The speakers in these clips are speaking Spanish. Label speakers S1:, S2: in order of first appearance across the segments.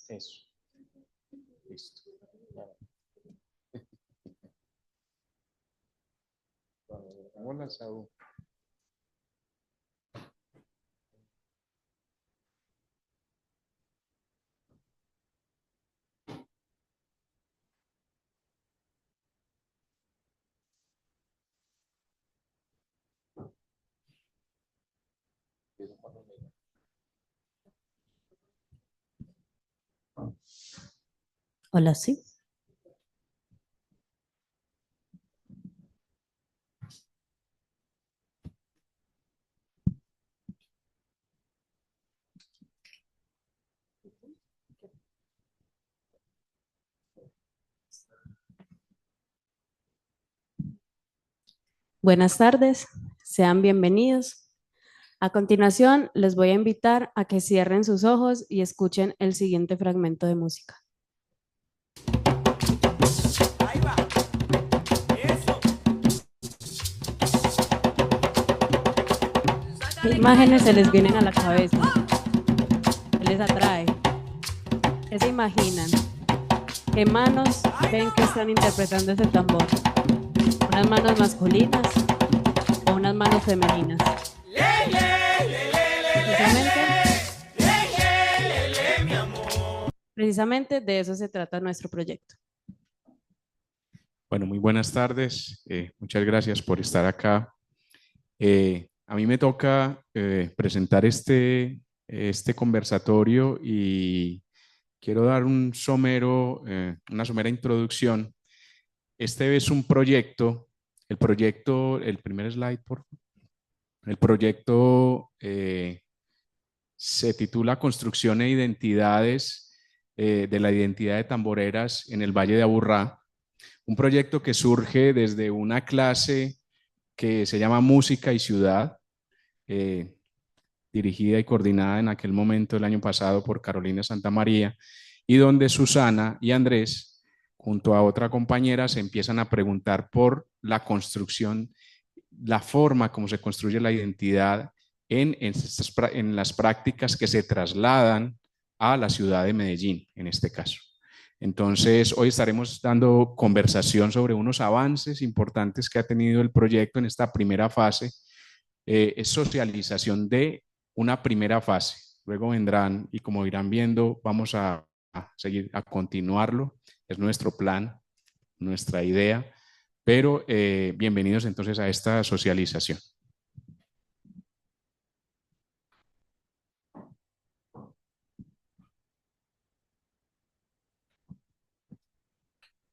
S1: Eso. Listo. Hola, Saúl.
S2: Hola, sí. Buenas tardes, sean bienvenidos. A continuación, les voy a invitar a que cierren sus ojos y escuchen el siguiente fragmento de música.
S3: Ahí va. Eso.
S2: ¿Qué imágenes se les vienen a la cabeza? ¿Qué les atrae? ¿Qué se imaginan? ¿Qué manos ven que están interpretando ese tambor? ¿Unas manos masculinas o unas manos femeninas? Precisamente de eso se trata nuestro proyecto.
S1: Bueno, muy buenas tardes. Muchas gracias por estar acá. A mí me toca presentar este conversatorio y quiero dar una somera introducción. Este es un proyecto, el primer slide, por favor. El proyecto se titula Construcción e Identidades de la Identidad de Tamboreras en el Valle de Aburrá. Un proyecto que surge desde una clase que se llama Música y Ciudad, dirigida y coordinada en aquel momento, el año pasado, por Carolina Santamaría, y donde Susana y Andrés, junto a otra compañera, se empiezan a preguntar por la construcción, la forma como se construye la identidad en las prácticas que se trasladan a la ciudad de Medellín, en este caso. Entonces, hoy estaremos dando conversación sobre unos avances importantes que ha tenido el proyecto en esta primera fase. Es socialización de una primera fase. Luego vendrán, y como irán viendo, vamos a seguir, a continuarlo. Es nuestro plan, nuestra idea, pero bienvenidos entonces a esta socialización.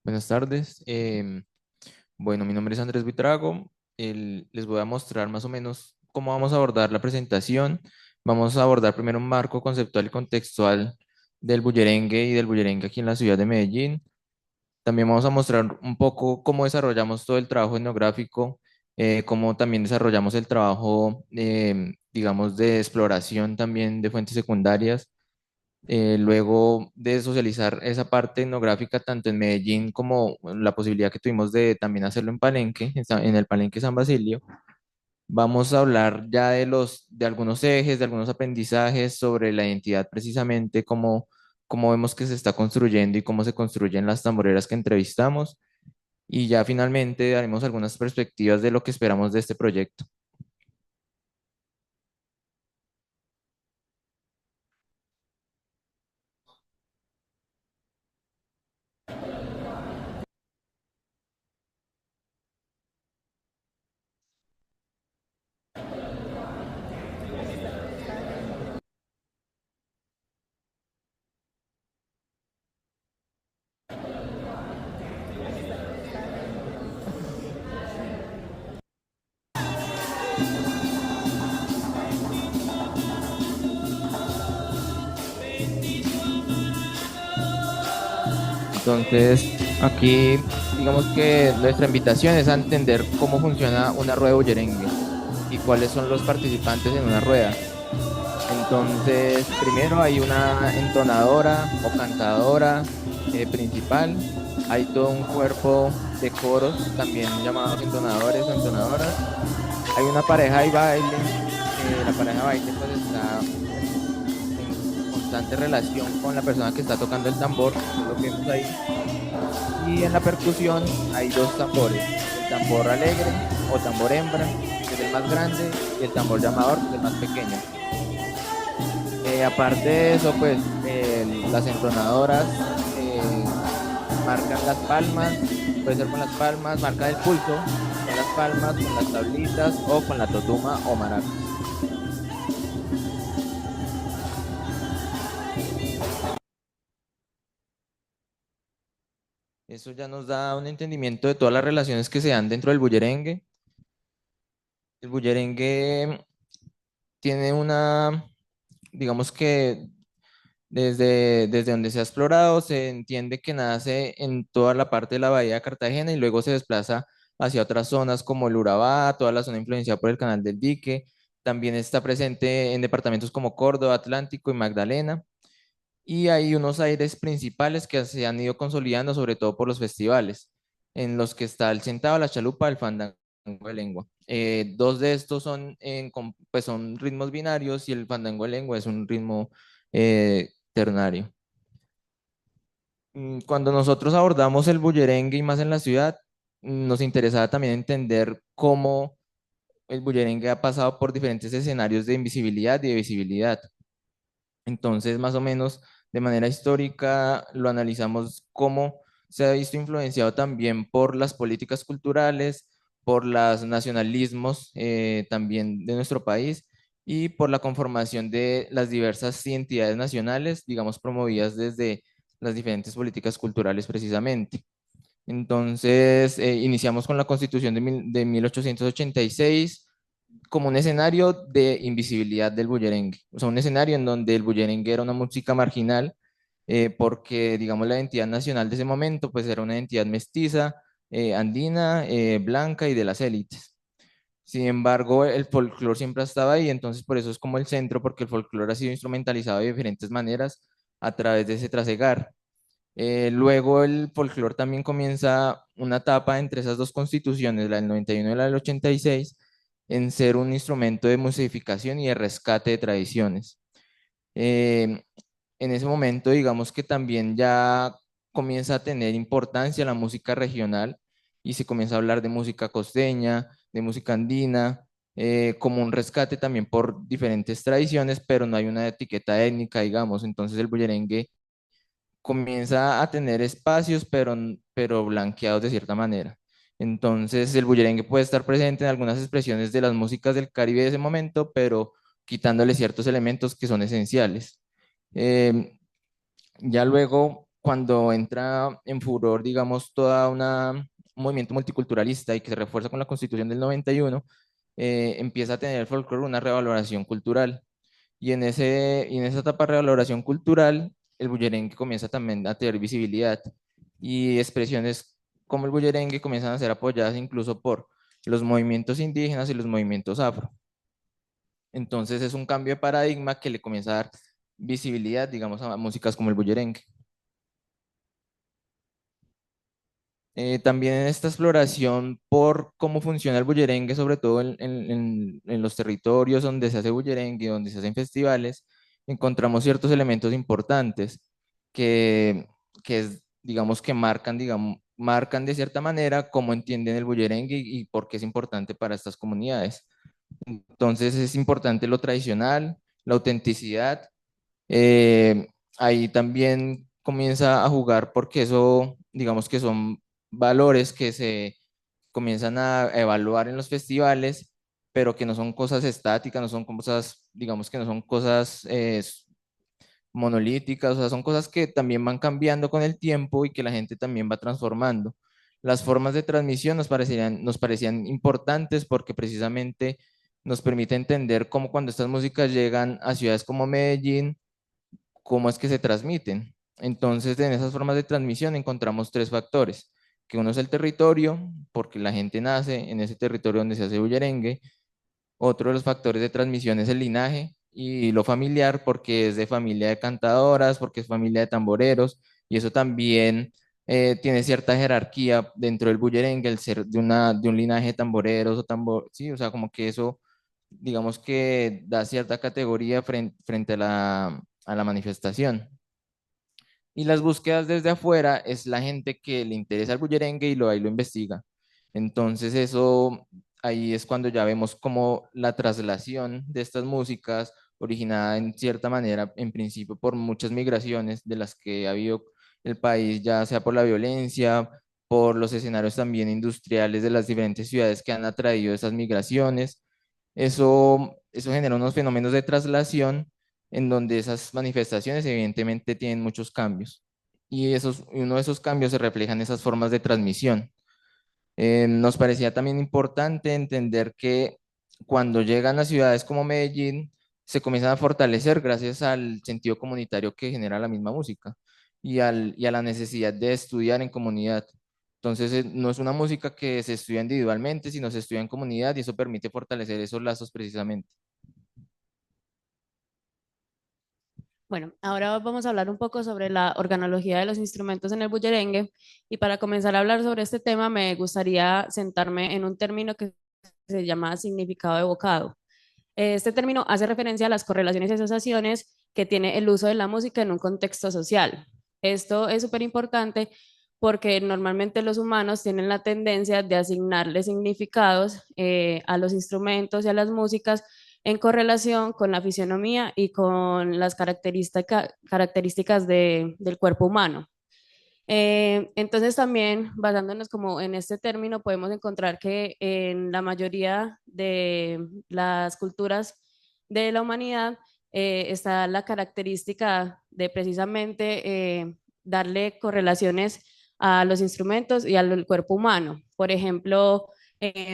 S4: Buenas tardes. Bueno, mi nombre es Andrés Buitrago. Les voy a mostrar más o menos cómo vamos a abordar la presentación. Vamos a abordar primero un marco conceptual y contextual del bullerengue y del bullerengue aquí en la ciudad de Medellín. También vamos a mostrar un poco cómo desarrollamos todo el trabajo etnográfico, cómo también desarrollamos el trabajo, digamos, de exploración también de fuentes secundarias. Luego de socializar esa parte etnográfica tanto en Medellín como la posibilidad que tuvimos de también hacerlo en Palenque, en el Palenque San Basilio, vamos a hablar ya de algunos ejes, de algunos aprendizajes sobre la identidad precisamente, cómo vemos que se está construyendo y cómo se construyen las tamboreras que entrevistamos. Y ya finalmente daremos algunas perspectivas de lo que esperamos de este proyecto. Entonces, aquí digamos que nuestra invitación es a entender cómo funciona una rueda de bullerengue y cuáles son los participantes en una rueda. Entonces, primero hay una entonadora o cantadora principal, hay todo un cuerpo de coros, también llamados entonadores o entonadoras. Hay una pareja de baile, la pareja de baile pues está constante relación con la persona que está tocando el tambor, eso es lo que vemos ahí. Y en la percusión hay dos tambores, el tambor alegre o tambor hembra, que es el más grande, y el tambor llamador, que es el más pequeño. Aparte de eso, pues las entonadoras marcan las palmas, puede ser con las palmas, marcan el pulso, con las palmas, con las tablitas o con la totuma o maraca. Eso ya nos da un entendimiento de todas las relaciones que se dan dentro del bullerengue. El bullerengue tiene digamos que desde donde se ha explorado, se entiende que nace en toda la parte de la bahía de Cartagena y luego se desplaza hacia otras zonas como el Urabá, toda la zona influenciada por el Canal del Dique. También está presente en departamentos como Córdoba, Atlántico y Magdalena. Y hay unos aires principales que se han ido consolidando, sobre todo por los festivales, en los que está el centavo, la chalupa, el fandango de lengua. Dos de estos pues son ritmos binarios y el fandango de lengua es un ritmo ternario. Cuando nosotros abordamos el bullerengue y más en la ciudad, nos interesaba también entender cómo el bullerengue ha pasado por diferentes escenarios de invisibilidad y de visibilidad. Entonces, más o menos, de manera histórica, lo analizamos cómo se ha visto influenciado también por las políticas culturales, por los nacionalismos también de nuestro país y por la conformación de las diversas identidades nacionales, digamos, promovidas desde las diferentes políticas culturales precisamente. Entonces, iniciamos con la Constitución de 1886 como un escenario de invisibilidad del bullerengue, o sea, un escenario en donde el bullerengue era una música marginal, porque, digamos, la identidad nacional de ese momento, pues era una identidad mestiza, andina, blanca y de las élites. Sin embargo, el folclore siempre estaba ahí, entonces por eso es como el centro, porque el folclore ha sido instrumentalizado de diferentes maneras a través de ese trasegar. Luego el folclore también comienza una etapa entre esas dos constituciones, la del 91 y la del 86, en ser un instrumento de musificación y de rescate de tradiciones. Eh, en ese momento, digamos que también ya comienza a tener importancia la música regional y se comienza a hablar de música costeña, de música andina, como un rescate también por diferentes tradiciones, pero no hay una etiqueta étnica, digamos. Entonces el bullerengue comienza a tener espacios, pero blanqueados de cierta manera. Entonces, el bullerengue puede estar presente en algunas expresiones de las músicas del Caribe de ese momento, pero quitándole ciertos elementos que son esenciales. Eh, ya luego, cuando entra en furor, digamos, un movimiento multiculturalista y que se refuerza con la Constitución del 91, empieza a tener el folclore una revaloración cultural. Y en esa etapa de revaloración cultural, el bullerengue comienza también a tener visibilidad y expresiones como el bullerengue comienzan a ser apoyadas incluso por los movimientos indígenas y los movimientos afro. Entonces es un cambio de paradigma que le comienza a dar visibilidad, digamos, a músicas como el bullerengue. También en esta exploración por cómo funciona el bullerengue, sobre todo en los territorios donde se hace bullerengue, donde se hacen festivales, encontramos ciertos elementos importantes que, digamos, que marcan de cierta manera cómo entienden el bullerengue y por qué es importante para estas comunidades. Entonces es importante lo tradicional, la autenticidad. eh, Ahí también comienza a jugar porque eso, digamos que son valores que se comienzan a evaluar en los festivales, pero que no son cosas estáticas, no son cosas, digamos que no son cosas monolíticas, o sea, son cosas que también van cambiando con el tiempo y que la gente también va transformando. Las formas de transmisión nos parecían importantes porque precisamente nos permite entender cómo cuando estas músicas llegan a ciudades como Medellín, cómo es que se transmiten. Entonces, en esas formas de transmisión encontramos tres factores, que uno es el territorio, porque la gente nace en ese territorio donde se hace bullerengue. Otro de los factores de transmisión es el linaje y lo familiar, porque es de familia de cantadoras, porque es familia de tamboreros, y eso también tiene cierta jerarquía dentro del bullerengue, el ser de un linaje de tamboreros o sí, o sea, como que eso, digamos que da cierta categoría frente a la manifestación. Y las búsquedas desde afuera es la gente que le interesa el bullerengue y ahí lo investiga. Entonces eso, ahí es cuando ya vemos como la traslación de estas músicas, originada en cierta manera, en principio por muchas migraciones de las que ha habido el país, ya sea por la violencia, por los escenarios también industriales de las diferentes ciudades que han atraído esas migraciones. Eso genera unos fenómenos de traslación en donde esas manifestaciones evidentemente tienen muchos cambios. Y uno de esos cambios se refleja en esas formas de transmisión. Nos parecía también importante entender que cuando llegan a ciudades como Medellín, se comienzan a fortalecer gracias al sentido comunitario que genera la misma música y a la necesidad de estudiar en comunidad. Entonces, no es una música que se estudia individualmente, sino se estudia en comunidad y eso permite fortalecer esos lazos precisamente.
S2: Bueno, ahora vamos a hablar un poco sobre la organología de los instrumentos en el bullerengue y para comenzar a hablar sobre este tema me gustaría sentarme en un término que se llama significado evocado. Este término hace referencia a las correlaciones y asociaciones que tiene el uso de la música en un contexto social. Esto es súper importante porque normalmente los humanos tienen la tendencia de asignarle significados a los instrumentos y a las músicas en correlación con la fisionomía y con las características del cuerpo humano. Entonces también basándonos como en este término podemos encontrar que en la mayoría de las culturas de la humanidad está la característica de precisamente darle correlaciones a los instrumentos y al cuerpo humano. Por ejemplo,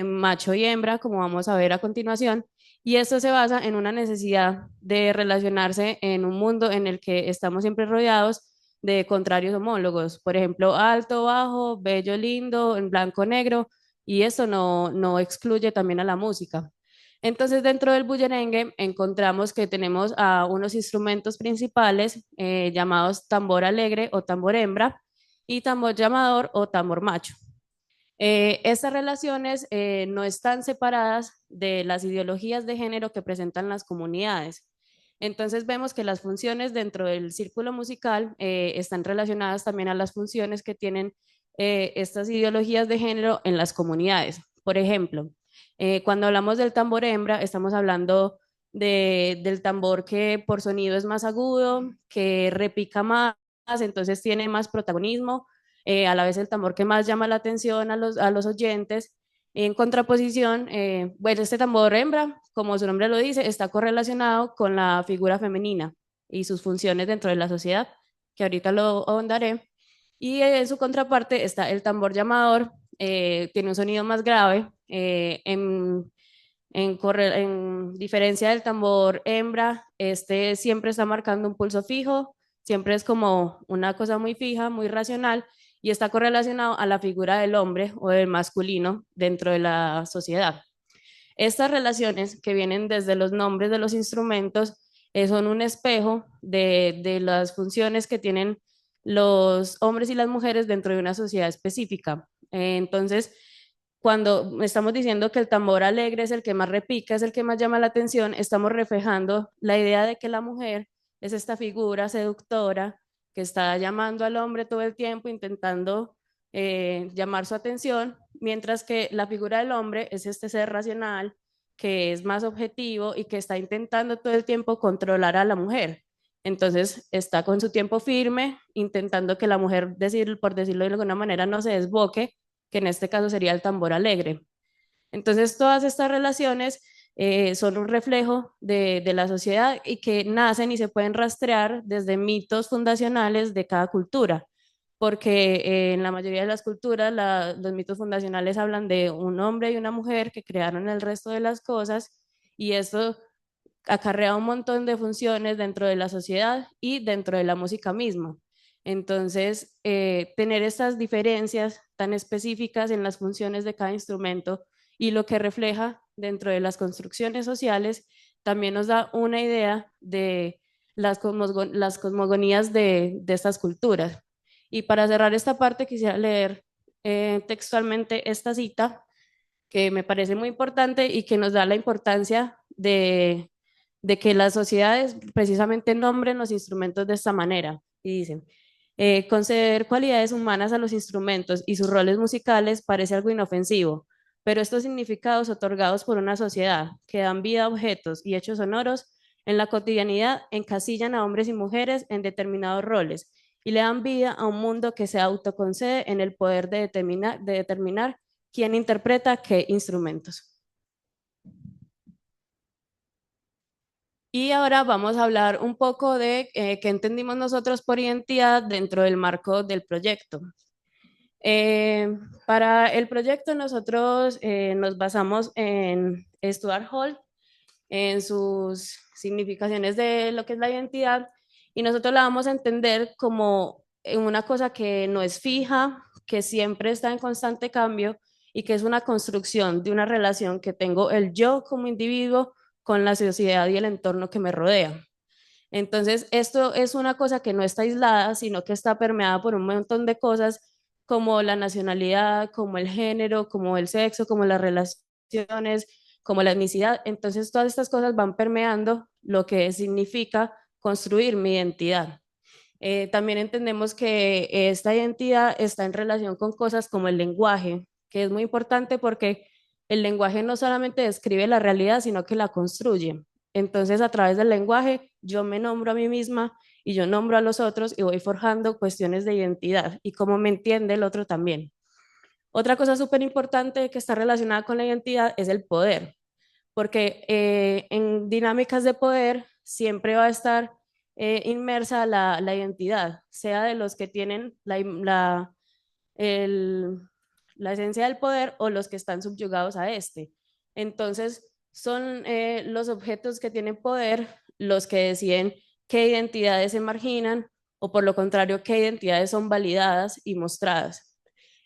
S2: macho y hembra, como vamos a ver a continuación, y esto se basa en una necesidad de relacionarse en un mundo en el que estamos siempre rodeados de contrarios homólogos, por ejemplo, alto, bajo, bello, lindo, en blanco, negro, y eso no excluye también a la música. Entonces, dentro del bullerengue encontramos que tenemos a unos instrumentos principales llamados tambor alegre o tambor hembra y tambor llamador o tambor macho. Estas relaciones no están separadas de las ideologías de género que presentan las comunidades. Entonces vemos que las funciones dentro del círculo musical están relacionadas también a las funciones que tienen estas ideologías de género en las comunidades. Por ejemplo, cuando hablamos del tambor hembra, estamos hablando del tambor que por sonido es más agudo, que repica más, entonces tiene más protagonismo, a la vez el tambor que más llama la atención a los oyentes. En contraposición, bueno, este tambor hembra, como su nombre lo dice, está correlacionado con la figura femenina y sus funciones dentro de la sociedad, que ahorita lo ahondaré. Y en su contraparte está el tambor llamador, tiene un sonido más grave, en diferencia del tambor hembra, este siempre está marcando un pulso fijo, siempre es como una cosa muy fija, muy racional, y está correlacionado a la figura del hombre o del masculino dentro de la sociedad. Estas relaciones que vienen desde los nombres de los instrumentos son un espejo de las funciones que tienen los hombres y las mujeres dentro de una sociedad específica. Entonces, cuando estamos diciendo que el tambor alegre es el que más repica, es el que más llama la atención, estamos reflejando la idea de que la mujer es esta figura seductora que está llamando al hombre todo el tiempo, intentando llamar su atención, mientras que la figura del hombre es este ser racional, que es más objetivo y que está intentando todo el tiempo controlar a la mujer. Entonces está con su tiempo firme, intentando que la mujer, por decirlo de alguna manera, no se desboque, que en este caso sería el tambor alegre. Entonces, todas estas relaciones son un reflejo de la sociedad y que nacen y se pueden rastrear desde mitos fundacionales de cada cultura, porque en la mayoría de las culturas los mitos fundacionales hablan de un hombre y una mujer que crearon el resto de las cosas y esto acarrea un montón de funciones dentro de la sociedad y dentro de la música misma. Entonces, tener estas diferencias tan específicas en las funciones de cada instrumento y lo que refleja dentro de las construcciones sociales también nos da una idea de las cosmogonías de estas culturas. Y para cerrar esta parte quisiera leer textualmente esta cita que me parece muy importante y que nos da la importancia de que las sociedades precisamente nombren los instrumentos de esta manera. Y dicen, conceder cualidades humanas a los instrumentos y sus roles musicales parece algo inofensivo, pero estos significados otorgados por una sociedad que dan vida a objetos y hechos sonoros en la cotidianidad encasillan a hombres y mujeres en determinados roles y le dan vida a un mundo que se autoconcede en el poder de determinar quién interpreta qué instrumentos. Y ahora vamos a hablar un poco de qué entendimos nosotros por identidad dentro del marco del proyecto. Eh, para el proyecto nosotros nos basamos en Stuart Hall, en sus significaciones de lo que es la identidad, y nosotros la vamos a entender como una cosa que no es fija, que siempre está en constante cambio y que es una construcción de una relación que tengo el yo como individuo con la sociedad y el entorno que me rodea. Entonces, esto es una cosa que no está aislada, sino que está permeada por un montón de cosas como la nacionalidad, como el género, como el sexo, como las relaciones, como la etnicidad. Entonces, todas estas cosas van permeando lo que significa construir mi identidad. También entendemos que esta identidad está en relación con cosas como el lenguaje, que es muy importante porque el lenguaje no solamente describe la realidad, sino que la construye. Entonces, a través del lenguaje, yo me nombro a mí misma y yo nombro a los otros y voy forjando cuestiones de identidad y cómo me entiende el otro también. Otra cosa súper importante que está relacionada con la identidad es el poder, porque en dinámicas de poder siempre va a estar inmersa la identidad, sea de los que tienen el, la esencia del poder o los que están subyugados a este. Entonces, son los objetos que tienen poder los que deciden qué identidades se marginan o por lo contrario, qué identidades son validadas y mostradas.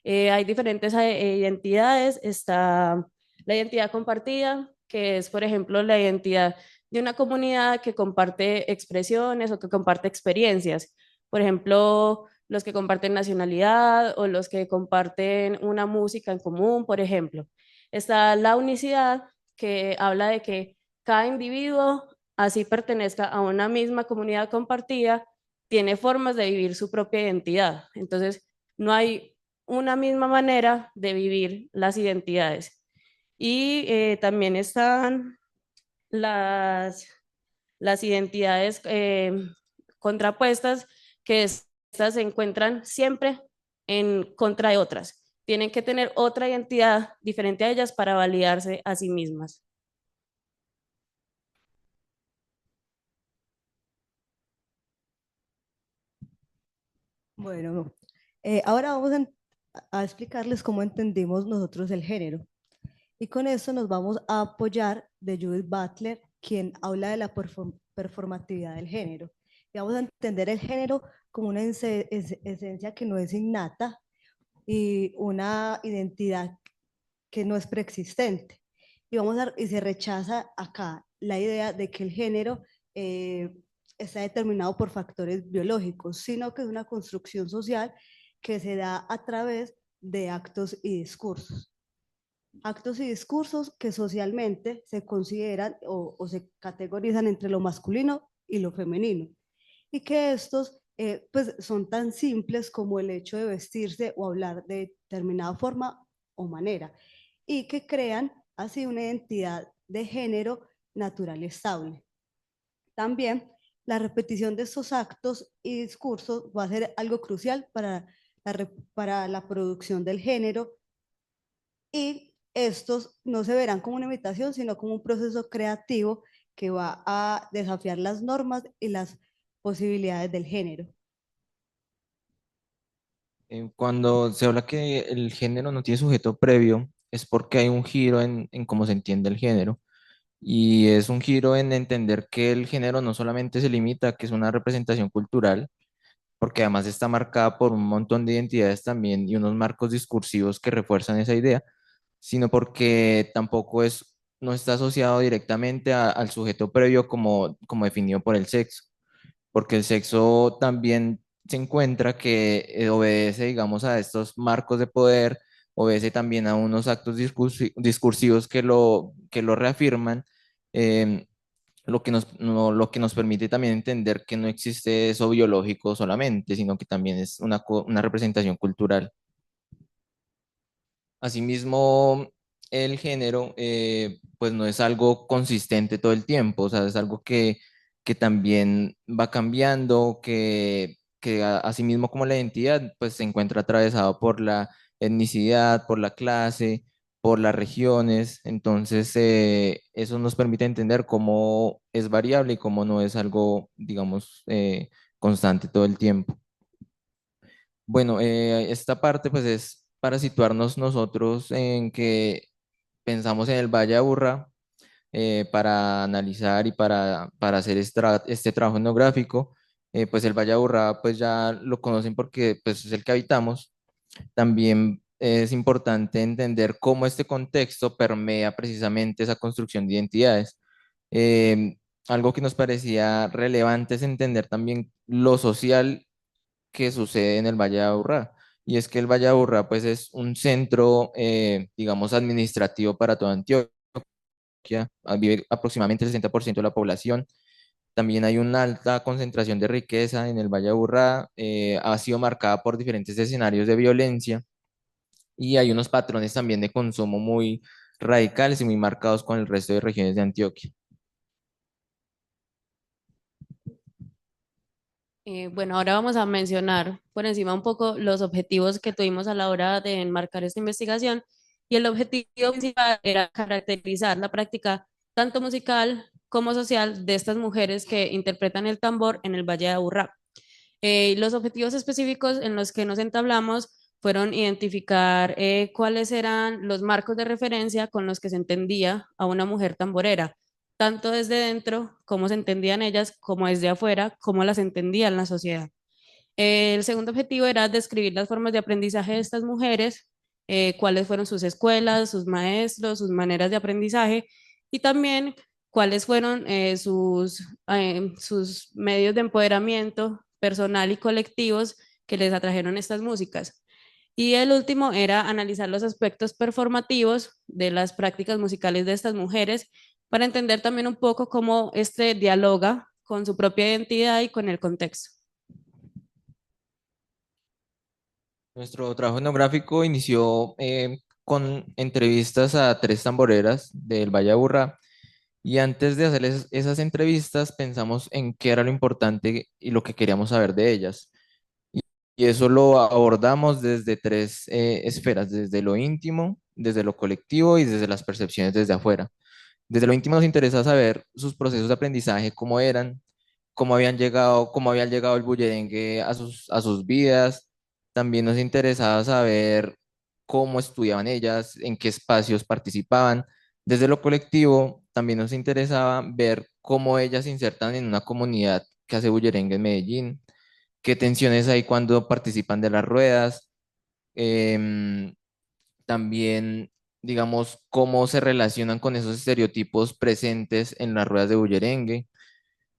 S2: Hay diferentes identidades, está la identidad compartida, que es, por ejemplo, la identidad de una comunidad que comparte expresiones o que comparte experiencias. Por ejemplo, los que comparten nacionalidad o los que comparten una música en común, por ejemplo. Está la unicidad, que habla de que cada individuo, así pertenezca a una misma comunidad compartida, tiene formas de vivir su propia identidad. Entonces, no hay una misma manera de vivir las identidades. Y también están las, las identidades contrapuestas, que estas se encuentran siempre en contra de otras. Tienen que tener otra identidad diferente a ellas para validarse a sí mismas.
S5: Bueno, ahora vamos a explicarles cómo entendimos nosotros el género. Y con eso nos vamos a apoyar de Judith Butler, quien habla de la performatividad del género. Y vamos a entender el género como una esencia que no es innata y una identidad que no es preexistente. Y se rechaza acá la idea de que el género está determinado por factores biológicos, sino que es una construcción social que se da a través de actos y discursos. Actos y discursos que socialmente se consideran o se categorizan entre lo masculino y lo femenino. Y que estos pues son tan simples como el hecho de vestirse o hablar de determinada forma o manera, y que crean así una identidad de género natural y estable. También la repetición de estos actos y discursos va a ser algo crucial para la producción del género, y estos no se verán como una imitación, sino como un proceso creativo que va a desafiar las normas y las posibilidades del género.
S4: Cuando se habla que el género no tiene sujeto previo, es porque hay un giro en cómo se entiende el género. Y es un giro en entender que el género no solamente se limita a que es una representación cultural, porque además está marcada por un montón de identidades también y unos marcos discursivos que refuerzan esa idea, sino porque tampoco no está asociado directamente al sujeto previo como definido por el sexo, porque el sexo también se encuentra que obedece, digamos, a estos marcos de poder, obedece también a unos actos discursivos que lo reafirman. em, lo que nos permite también entender que no existe eso biológico solamente, sino que también es una representación cultural. Asimismo, el género, pues no es algo consistente todo el tiempo, o sea, es algo que también va cambiando, asimismo como la identidad, pues se encuentra atravesado por la etnicidad, por la clase, por las regiones. Entonces, eso nos permite entender cómo es variable y cómo no es algo, digamos, constante todo el tiempo. Bueno, esta parte pues es para situarnos nosotros en que pensamos en el Valle de Aburrá, para analizar y para hacer este trabajo etnográfico. Pues el Valle de Aburrá pues ya lo conocen porque pues es el que habitamos. También es importante entender cómo este contexto permea precisamente esa construcción de identidades. Eh, Algo que nos parecía relevante es entender también lo social que sucede en el Valle de Aburrá. Y es que el Valle de Aburrá pues es un centro, digamos, administrativo para toda Antioquia. Vive aproximadamente el 60% de la población. También hay una alta concentración de riqueza en el Valle de Aburrá. Ha sido marcada por diferentes escenarios de violencia y hay unos patrones también de consumo muy radicales y muy marcados con el resto de regiones de Antioquia.
S2: Bueno, ahora vamos a mencionar por encima un poco los objetivos que tuvimos a la hora de enmarcar esta investigación. Y el objetivo principal era caracterizar la práctica tanto musical como social de estas mujeres que interpretan el tambor en el Valle de Aburrá. Los objetivos específicos en los que nos entablamos fueron identificar cuáles eran los marcos de referencia con los que se entendía a una mujer tamborera, tanto desde dentro, cómo se entendían ellas, como desde afuera, cómo las entendía en la sociedad. El segundo objetivo era describir las formas de aprendizaje de estas mujeres, cuáles fueron sus escuelas, sus maestros, sus maneras de aprendizaje y también cuáles fueron sus medios de empoderamiento personal y colectivos que les atrajeron estas músicas. Y el último era analizar los aspectos performativos de las prácticas musicales de estas mujeres para entender también un poco cómo este dialoga con su propia identidad y con el contexto.
S4: Nuestro trabajo etnográfico inició con entrevistas a tres tamboreras del Valle de Aburrá. Y antes de hacerles esas entrevistas, pensamos en qué era lo importante y lo que queríamos saber de ellas. Y, y eso lo abordamos desde tres esferas, desde lo íntimo, desde lo colectivo y desde las percepciones desde afuera. Desde lo íntimo nos interesa saber sus procesos de aprendizaje, cómo eran, cómo había llegado el bullerengue a sus vidas. También nos interesaba saber cómo estudiaban ellas, en qué espacios participaban. Desde lo colectivo, también nos interesaba ver cómo ellas se insertan en una comunidad que hace bullerengue en Medellín, qué tensiones hay cuando participan de las ruedas. em, También, digamos, cómo se relacionan con esos estereotipos presentes en las ruedas de bullerengue.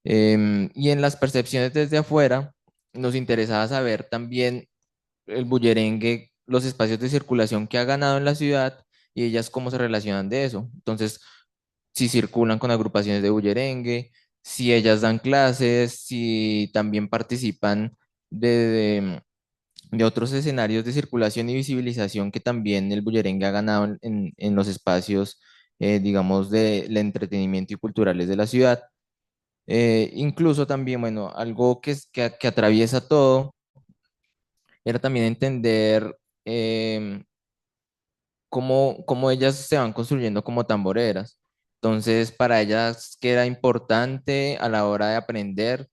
S4: Y en las percepciones desde afuera, nos interesaba saber también el bullerengue, los espacios de circulación que ha ganado en la ciudad y ellas cómo se relacionan de eso. Entonces, si circulan con agrupaciones de bullerengue, si ellas dan clases, si también participan de, de otros escenarios de circulación y visibilización que también el bullerengue ha ganado en los espacios, digamos, del entretenimiento y culturales de la ciudad. Incluso también, bueno, algo que atraviesa todo era también entender cómo ellas se van construyendo como tamboreras. Entonces, para ellas, ¿qué era importante a la hora de aprender?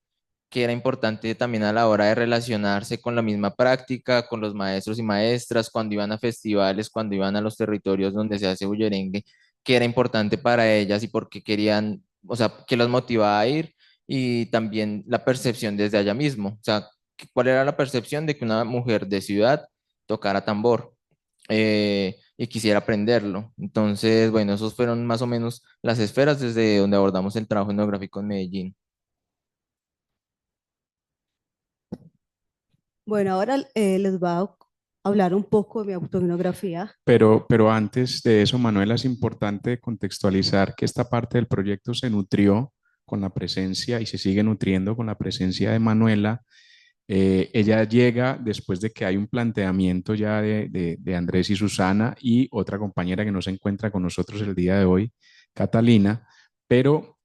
S4: ¿Qué era importante también a la hora de relacionarse con la misma práctica, con los maestros y maestras, cuando iban a festivales, cuando iban a los territorios donde se hace bullerengue? ¿Qué era importante para ellas y por qué querían, o sea, qué las motivaba a ir? Y también la percepción desde allá mismo, o sea, ¿cuál era la percepción de que una mujer de ciudad tocara tambor? Y quisiera aprenderlo. Entonces, bueno, esos fueron más o menos las esferas desde donde abordamos el trabajo etnográfico en Medellín.
S5: Bueno, ahora les voy a hablar un poco de mi autobiografía.
S1: Pero antes de eso, Manuela, es importante contextualizar que esta parte del proyecto se nutrió con la presencia y se sigue nutriendo con la presencia de Manuela. Ella llega después de que hay un planteamiento ya de Andrés y Susana y otra compañera que no se encuentra con nosotros el día de hoy, Catalina, pero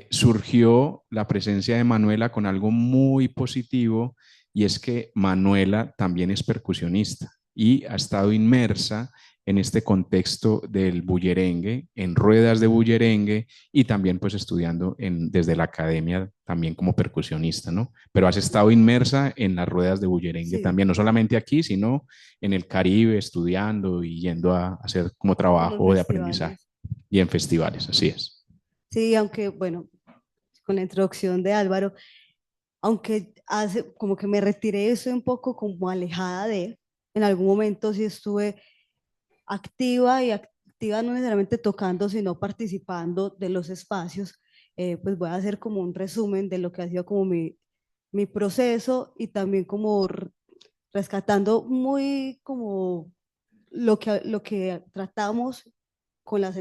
S1: surgió la presencia de Manuela con algo muy positivo y es que Manuela también es percusionista y ha estado inmersa en este contexto del bullerengue, en ruedas de bullerengue y también pues estudiando desde la academia también como percusionista, ¿no? Pero has estado inmersa en las ruedas de bullerengue
S5: Sí,
S1: también, no solamente aquí, sino en el Caribe, estudiando y yendo a hacer como
S5: como en
S1: trabajo de aprendizaje
S5: festivales.
S1: y en festivales, así es.
S5: Sí, aunque, bueno, con la introducción de Álvaro, aunque hace como que me retiré, estoy un poco como alejada de él. En algún momento sí estuve activa y activa no necesariamente tocando, sino participando de los espacios. Pues voy a hacer como un resumen de lo que ha sido como mi proceso y también como rescatando muy como lo que tratamos con las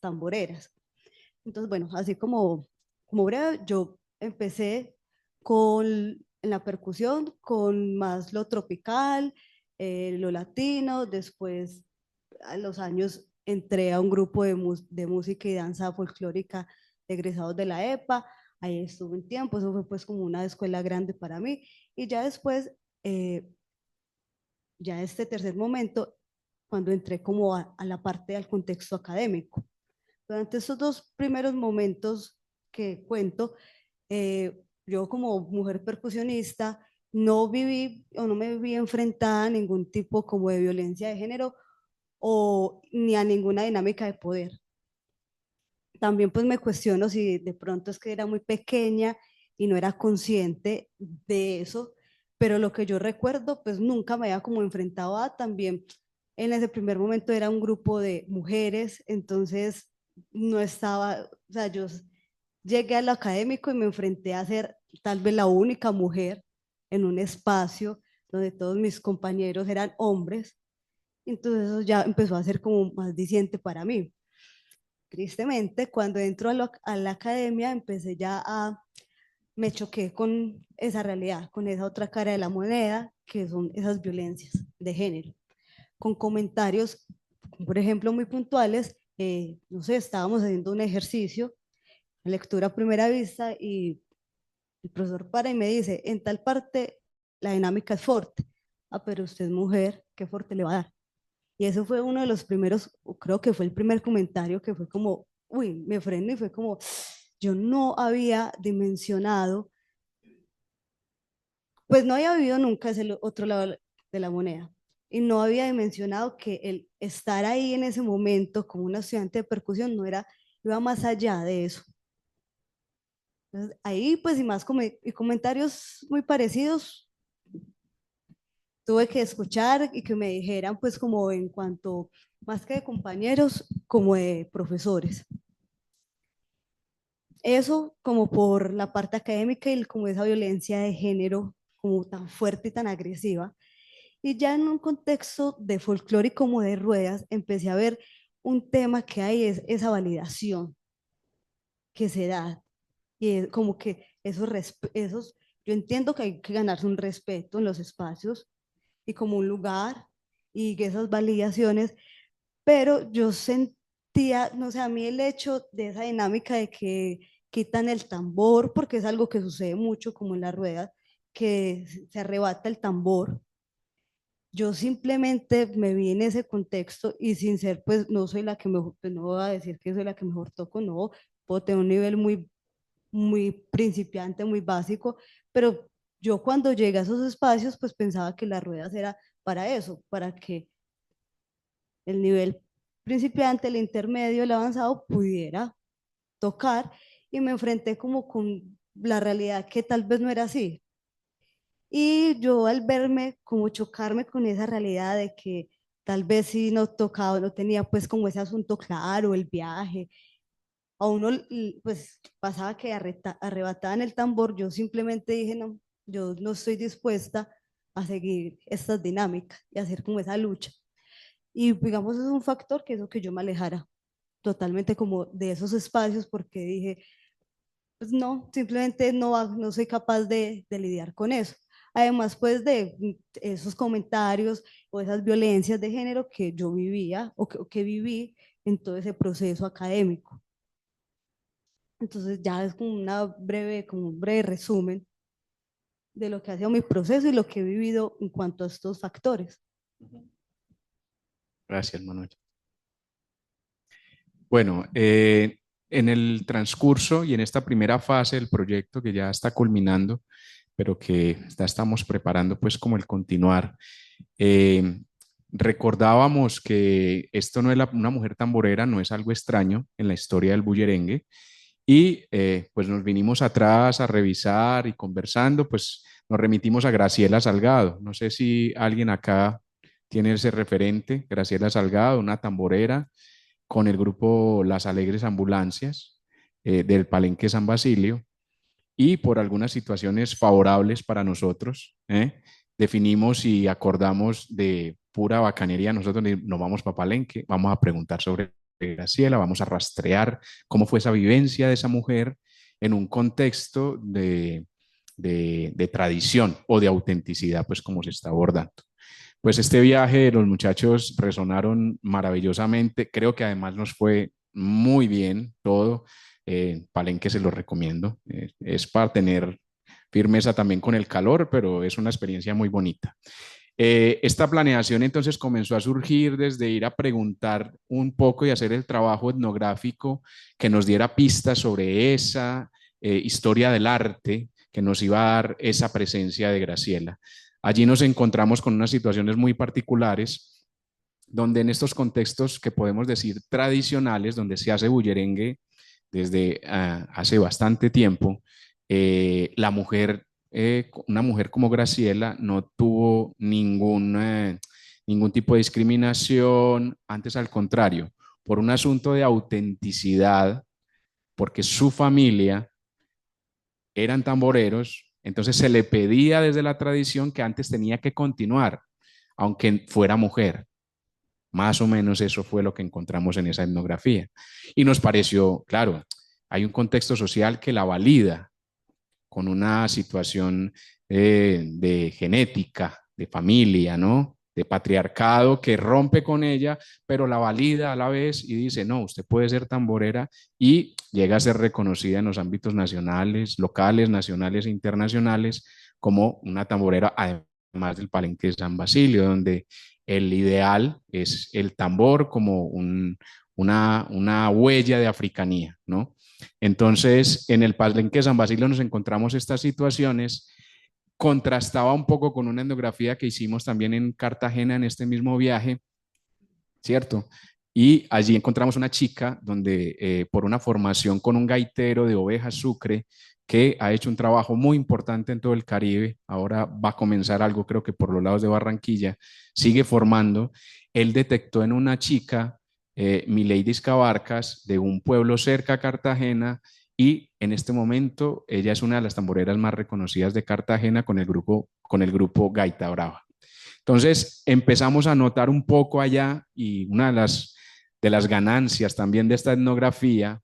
S5: tamboreras. Entonces, bueno, así como breve, yo empecé en la percusión con más lo tropical, lo latino, después a los años entré a un grupo de música y danza folclórica egresados de la EPA, ahí estuve un tiempo, eso fue pues como una escuela grande para mí, y ya después, ya este tercer momento, cuando entré como a la parte del contexto académico. Durante estos dos primeros momentos que cuento, yo como mujer percusionista no viví o no me vi enfrentada a ningún tipo como de violencia de género o ni a ninguna dinámica de poder. También pues me cuestiono si de pronto es que era muy pequeña y no era consciente de eso, pero lo que yo recuerdo pues nunca me había como enfrentado a también. En ese primer momento era un grupo de mujeres, entonces no estaba, o sea, yo llegué a lo académico y me enfrenté a ser tal vez la única mujer en un espacio donde todos mis compañeros eran hombres, entonces eso ya empezó a ser como más diciente para mí. Tristemente, cuando entro a la academia, me choqué con esa realidad, con esa otra cara de la moneda, que son esas violencias de género, con comentarios, por ejemplo, muy puntuales. No sé, estábamos haciendo un ejercicio, lectura a primera vista, y el profesor para y me dice, en tal parte la dinámica es fuerte. Ah, pero usted es mujer, ¿qué fuerte le va a dar? Y eso fue uno de los primeros, creo que fue el primer comentario que fue como, uy, me frené y fue como, yo no había dimensionado, pues no había vivido nunca ese otro lado de la moneda. Y no había dimensionado que el estar ahí en ese momento como una estudiante de percusión no era, iba más allá de eso. Entonces, ahí pues y más y comentarios muy parecidos, tuve que escuchar y que me dijeran pues como en cuanto, más que de compañeros, como de profesores. Eso como por la parte académica y como esa violencia de género como tan fuerte y tan agresiva. Y ya en un contexto de folclore y como de ruedas, empecé a ver un tema que hay, es esa validación que se da. Y es como que yo entiendo que hay que ganarse un respeto en los espacios y como un lugar y que esas validaciones, pero yo sentía, no sé, a mí el hecho de esa dinámica de que quitan el tambor, porque es algo que sucede mucho como en las ruedas, que se arrebata el tambor. Yo simplemente me vi en ese contexto y sin ser, pues no soy la que mejor, pues no voy a decir que soy la que mejor toco, no, puedo tener un nivel muy principiante, muy básico, pero yo cuando llegué a esos espacios, pues pensaba que las ruedas era para eso, para que el nivel principiante, el intermedio, el avanzado pudiera tocar, y me enfrenté como con la realidad que tal vez no era así. Y yo al verme como chocarme con esa realidad de que tal vez sí no tocaba, no tenía pues como ese asunto claro, el viaje, a uno pues pasaba que arrebataban el tambor, yo simplemente dije, no, yo no estoy dispuesta a seguir estas dinámicas y hacer como esa lucha. Y digamos, es un factor que hizo que yo me alejara totalmente como de esos espacios porque dije, pues no, simplemente no soy capaz de lidiar con eso. Además, pues de esos comentarios o esas violencias de género que yo vivía o que viví en todo ese proceso académico. Entonces ya es como un breve resumen de lo que ha sido mi proceso y lo que he vivido en cuanto a estos factores.
S1: Gracias, Manuel. Bueno, en el transcurso y en esta primera fase del proyecto que ya está culminando, pero que ya estamos preparando pues como el continuar, eh, recordábamos que esto no es una mujer tamborera, no es algo extraño en la historia del bullerengue y pues nos vinimos atrás a revisar y conversando, pues nos remitimos a Graciela Salgado. No sé si alguien acá tiene ese referente, Graciela Salgado, una tamborera con el grupo Las Alegres Ambulancias del Palenque San Basilio y por algunas situaciones favorables para nosotros, definimos y acordamos de pura bacanería, nosotros nos vamos para Palenque, vamos a preguntar sobre Graciela, vamos a rastrear cómo fue esa vivencia de esa mujer en un contexto de tradición o de autenticidad, pues como se está abordando. Pues este viaje los muchachos resonaron maravillosamente, creo que además nos fue muy bien todo, Palenque se lo recomiendo, es para tener firmeza también con el calor, pero es una experiencia muy bonita. Esta planeación entonces comenzó a surgir desde ir a preguntar un poco y hacer el trabajo etnográfico que nos diera pistas sobre esa historia del arte que nos iba a dar esa presencia de Graciela. Allí nos encontramos con unas situaciones muy particulares donde en estos contextos que podemos decir tradicionales, donde se hace bullerengue desde hace bastante tiempo, la mujer, una mujer como Graciela no tuvo ningún tipo de discriminación, antes al contrario, por un asunto de autenticidad, porque su familia eran tamboreros, entonces se le pedía desde la tradición que antes tenía que continuar, aunque fuera mujer. Más o menos eso fue lo que encontramos en esa etnografía. Y nos pareció, claro, hay un contexto social que la valida con una situación de genética, de familia, ¿no? De patriarcado que rompe con ella, pero la valida a la vez y dice, no, usted puede ser tamborera y llega a ser reconocida en los ámbitos nacionales, locales, nacionales e internacionales como una tamborera, además del Palenque de San Basilio, donde el ideal es el tambor como una huella de africanía, ¿no? Entonces, en el Palenque de San Basilio nos encontramos estas situaciones, contrastaba un poco con una etnografía que hicimos también en Cartagena en este mismo viaje, ¿cierto? Y allí encontramos una chica donde por una formación con un gaitero de Ovejas Sucre, que ha hecho un trabajo muy importante en todo el Caribe, ahora va a comenzar algo creo que por los lados de Barranquilla, sigue formando, él detectó en una chica, Mileidis Cabarcas, de un pueblo cerca a Cartagena, y en este momento ella es una de las tamboreras más reconocidas de Cartagena con el grupo Gaita Brava. Entonces empezamos a notar un poco allá y una de las ganancias también de esta etnografía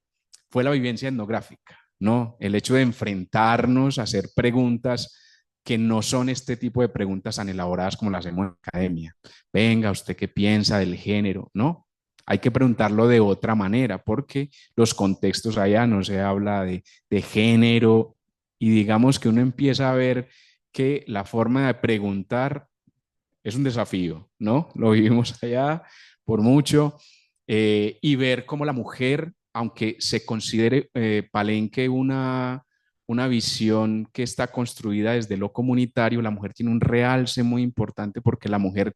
S1: fue la vivencia etnográfica, ¿no? El hecho de enfrentarnos a hacer preguntas que no son este tipo de preguntas tan elaboradas como las hacemos en la academia. Venga, ¿usted qué piensa del género? ¿No? Hay que preguntarlo de otra manera porque los contextos allá no se habla de género y digamos que uno empieza a ver que la forma de preguntar es un desafío, ¿no? Lo vivimos allá por mucho y ver cómo la mujer, aunque se considere Palenque una visión que está construida desde lo comunitario, la mujer tiene un realce muy importante porque la mujer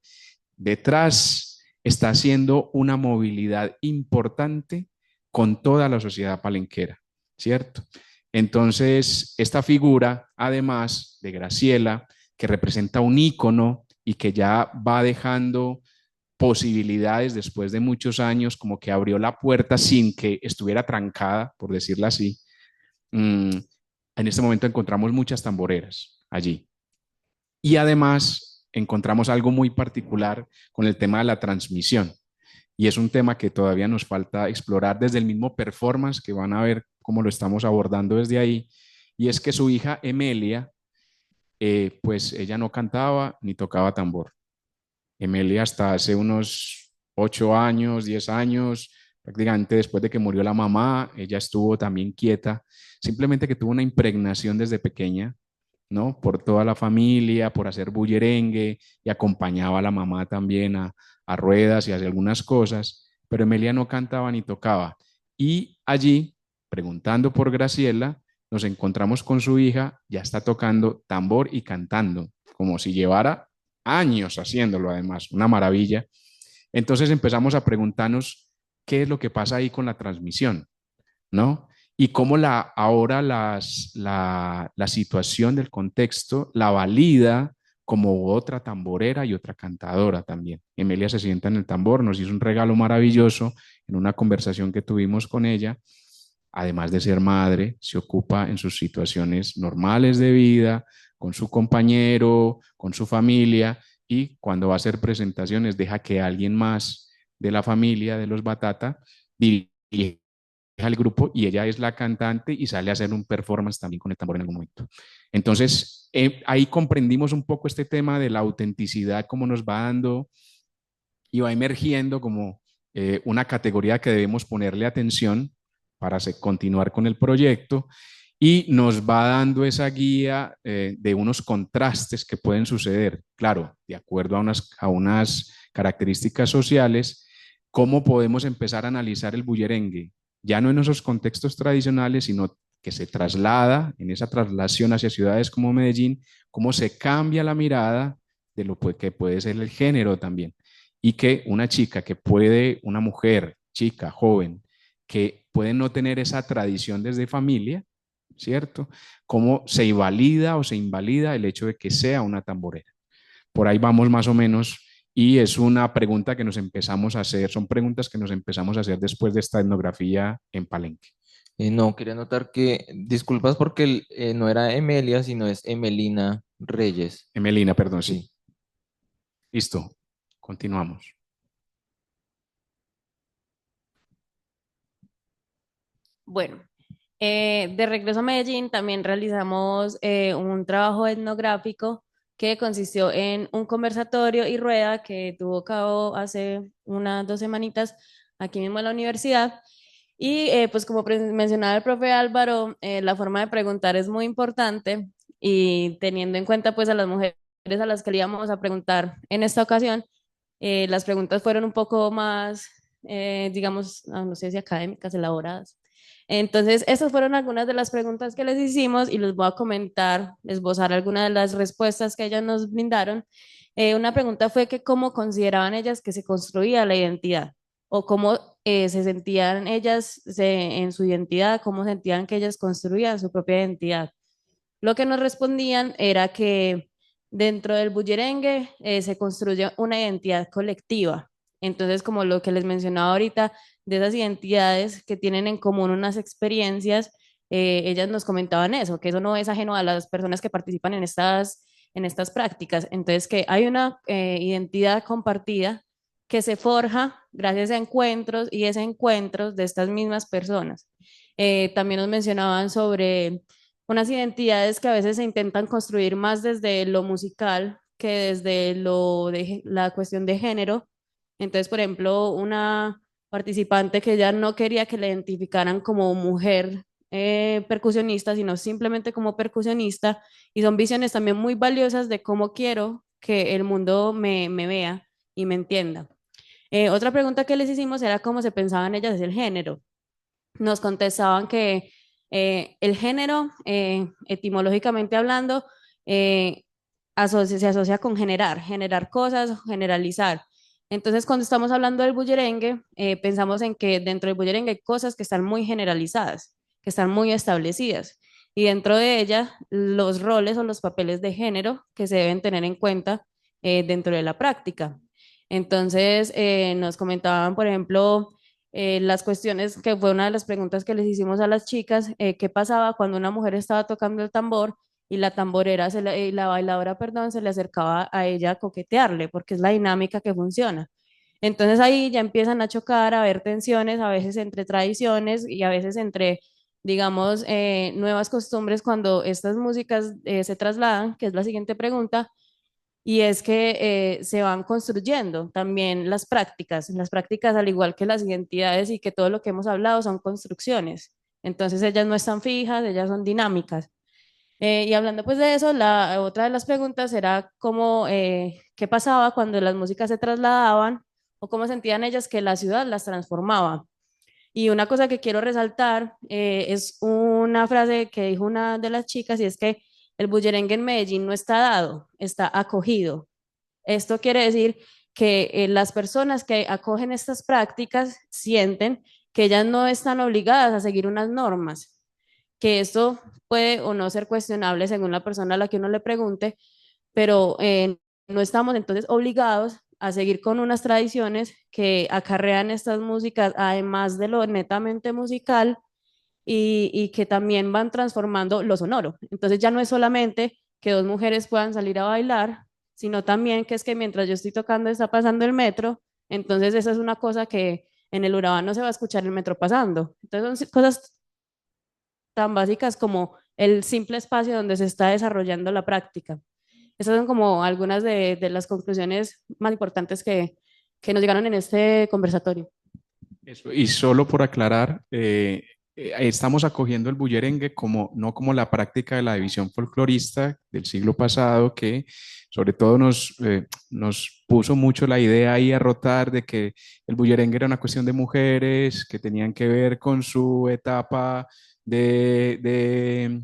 S1: detrás está haciendo una movilidad importante con toda la sociedad palenquera, ¿cierto? Entonces, esta figura, además de Graciela, que representa un ícono y que ya va dejando posibilidades después de muchos años, como que abrió la puerta sin que estuviera trancada, por decirlo así. En este momento encontramos muchas tamboreras allí. Y además encontramos algo muy particular con el tema de la transmisión. y es un tema que todavía nos falta explorar desde el mismo performance, que van a ver cómo lo estamos abordando desde ahí, y es que su hija Emelia, pues ella no cantaba ni tocaba tambor. Emelia hasta hace unos 8 años, 10 años, prácticamente después de que murió la mamá, ella estuvo también quieta, simplemente que tuvo una impregnación desde pequeña, ¿no? Por toda la familia, por hacer bullerengue y acompañaba a la mamá también a ruedas y a hacer algunas cosas, pero Emelia no cantaba ni tocaba. Y allí, preguntando por Graciela, nos encontramos con su hija, ya está tocando tambor y cantando, como si llevara años haciéndolo además, una maravilla. Entonces empezamos a preguntarnos qué es lo que pasa ahí con la transmisión, ¿no? Y cómo ahora la situación del contexto la valida como otra tamborera y otra cantadora también. Emilia se sienta en el tambor, nos hizo un regalo maravilloso en una conversación que tuvimos con ella. Además de ser madre, se ocupa en sus situaciones normales de vida, con su compañero, con su familia, y cuando va a hacer presentaciones deja que alguien más de la familia de los Batata dirija al grupo, y ella es la cantante y sale a hacer un performance también con el tambor en algún momento. Entonces, ahí comprendimos un poco este tema de la autenticidad, cómo nos va dando y va emergiendo como una categoría que debemos ponerle atención para continuar con el proyecto, y nos va dando esa guía de unos contrastes que pueden suceder, claro, de acuerdo a unas características sociales, cómo podemos empezar a analizar el bullerengue, ya no en esos contextos tradicionales, sino que se traslada, en esa traslación hacia ciudades como Medellín, cómo se cambia la mirada de lo que puede ser el género también, y que una chica que puede, una mujer, chica, joven, que puede no tener esa tradición desde familia, ¿cierto? ¿Cómo se invalida o se invalida el hecho de que sea una tamborera? Por ahí vamos más o menos, y es una pregunta que nos empezamos a hacer, son preguntas que nos empezamos a hacer después de esta etnografía en Palenque.
S4: No, quería anotar que, disculpas porque no era Emelia, sino es Emelina Reyes.
S1: Emelina, perdón, sí.
S4: Sí.
S1: Listo, continuamos.
S2: Bueno, de regreso a Medellín también realizamos un trabajo etnográfico que consistió en un conversatorio y rueda que tuvo cabo hace unas 2 semanitas aquí mismo en la universidad. Y pues como mencionaba el profe Álvaro, la forma de preguntar es muy importante, y teniendo en cuenta pues a las mujeres a las que le íbamos a preguntar en esta ocasión, las preguntas fueron un poco más, digamos, no sé si académicas, elaboradas. Entonces, esas fueron algunas de las preguntas que les hicimos y les voy a comentar, esbozar algunas de las respuestas que ellas nos brindaron. Una pregunta fue que cómo consideraban ellas que se construía la identidad, o cómo se sentían ellas en su identidad, cómo sentían que ellas construían su propia identidad. Lo que nos respondían era que dentro del bullerengue se construye una identidad colectiva. Entonces, como lo que les mencionaba ahorita, de esas identidades que tienen en común unas experiencias, ellas nos comentaban eso, que eso no es ajeno a las personas que participan en estas prácticas. Entonces, que hay una identidad compartida que se forja gracias a encuentros y desencuentros de estas mismas personas. También nos mencionaban sobre unas identidades que a veces se intentan construir más desde lo musical que desde la cuestión de género. Entonces, por ejemplo, una participante que ya no quería que la identificaran como mujer percusionista, sino simplemente como percusionista, y son visiones también muy valiosas de cómo quiero que el mundo me vea y me entienda. Otra pregunta que les hicimos era cómo se pensaban ellas el género. Nos contestaban que el género, etimológicamente hablando, se asocia con generar cosas, generalizar. Entonces, cuando estamos hablando del bullerengue, pensamos en que dentro del bullerengue hay cosas que están muy generalizadas, que están muy establecidas, y dentro de ellas los roles o los papeles de género que se deben tener en cuenta dentro de la práctica. Entonces, nos comentaban, por ejemplo, las cuestiones, que fue una de las preguntas que les hicimos a las chicas, qué pasaba cuando una mujer estaba tocando el tambor y la tamborera, la bailadora, perdón, se le acercaba a ella a coquetearle, porque es la dinámica que funciona. Entonces ahí ya empiezan a chocar, a haber tensiones, a veces entre tradiciones y a veces entre, digamos, nuevas costumbres cuando estas músicas se trasladan, que es la siguiente pregunta, y es que se van construyendo también las prácticas al igual que las identidades y que todo lo que hemos hablado son construcciones. Entonces ellas no están fijas, ellas son dinámicas. Y hablando pues de eso, la otra de las preguntas era cómo, qué pasaba cuando las músicas se trasladaban o cómo sentían ellas que la ciudad las transformaba. Y una cosa que quiero resaltar es una frase que dijo una de las chicas y es que el bullerengue en Medellín no está dado, está acogido. Esto quiere decir que las personas que acogen estas prácticas sienten que ellas no están obligadas a seguir unas normas, que esto puede o no ser cuestionable según la persona a la que uno le pregunte, pero no estamos entonces obligados a seguir con unas tradiciones que acarrean estas músicas, además de lo netamente musical, y que también van transformando lo sonoro. Entonces ya no es solamente que dos mujeres puedan salir a bailar, sino también que es que mientras yo estoy tocando está pasando el metro, entonces esa es una cosa que en el Urabá no se va a escuchar el metro pasando. Entonces son cosas tan básicas como el simple espacio donde se está desarrollando la práctica. Esas son como algunas de las conclusiones más importantes que nos llegaron en este conversatorio.
S1: Eso, y solo por aclarar, estamos acogiendo el bullerengue como, no como la práctica de la división folclorista del siglo pasado, que sobre todo nos puso mucho la idea ahí a rotar de que el bullerengue era una cuestión de mujeres, que tenían que ver con su etapa de, de,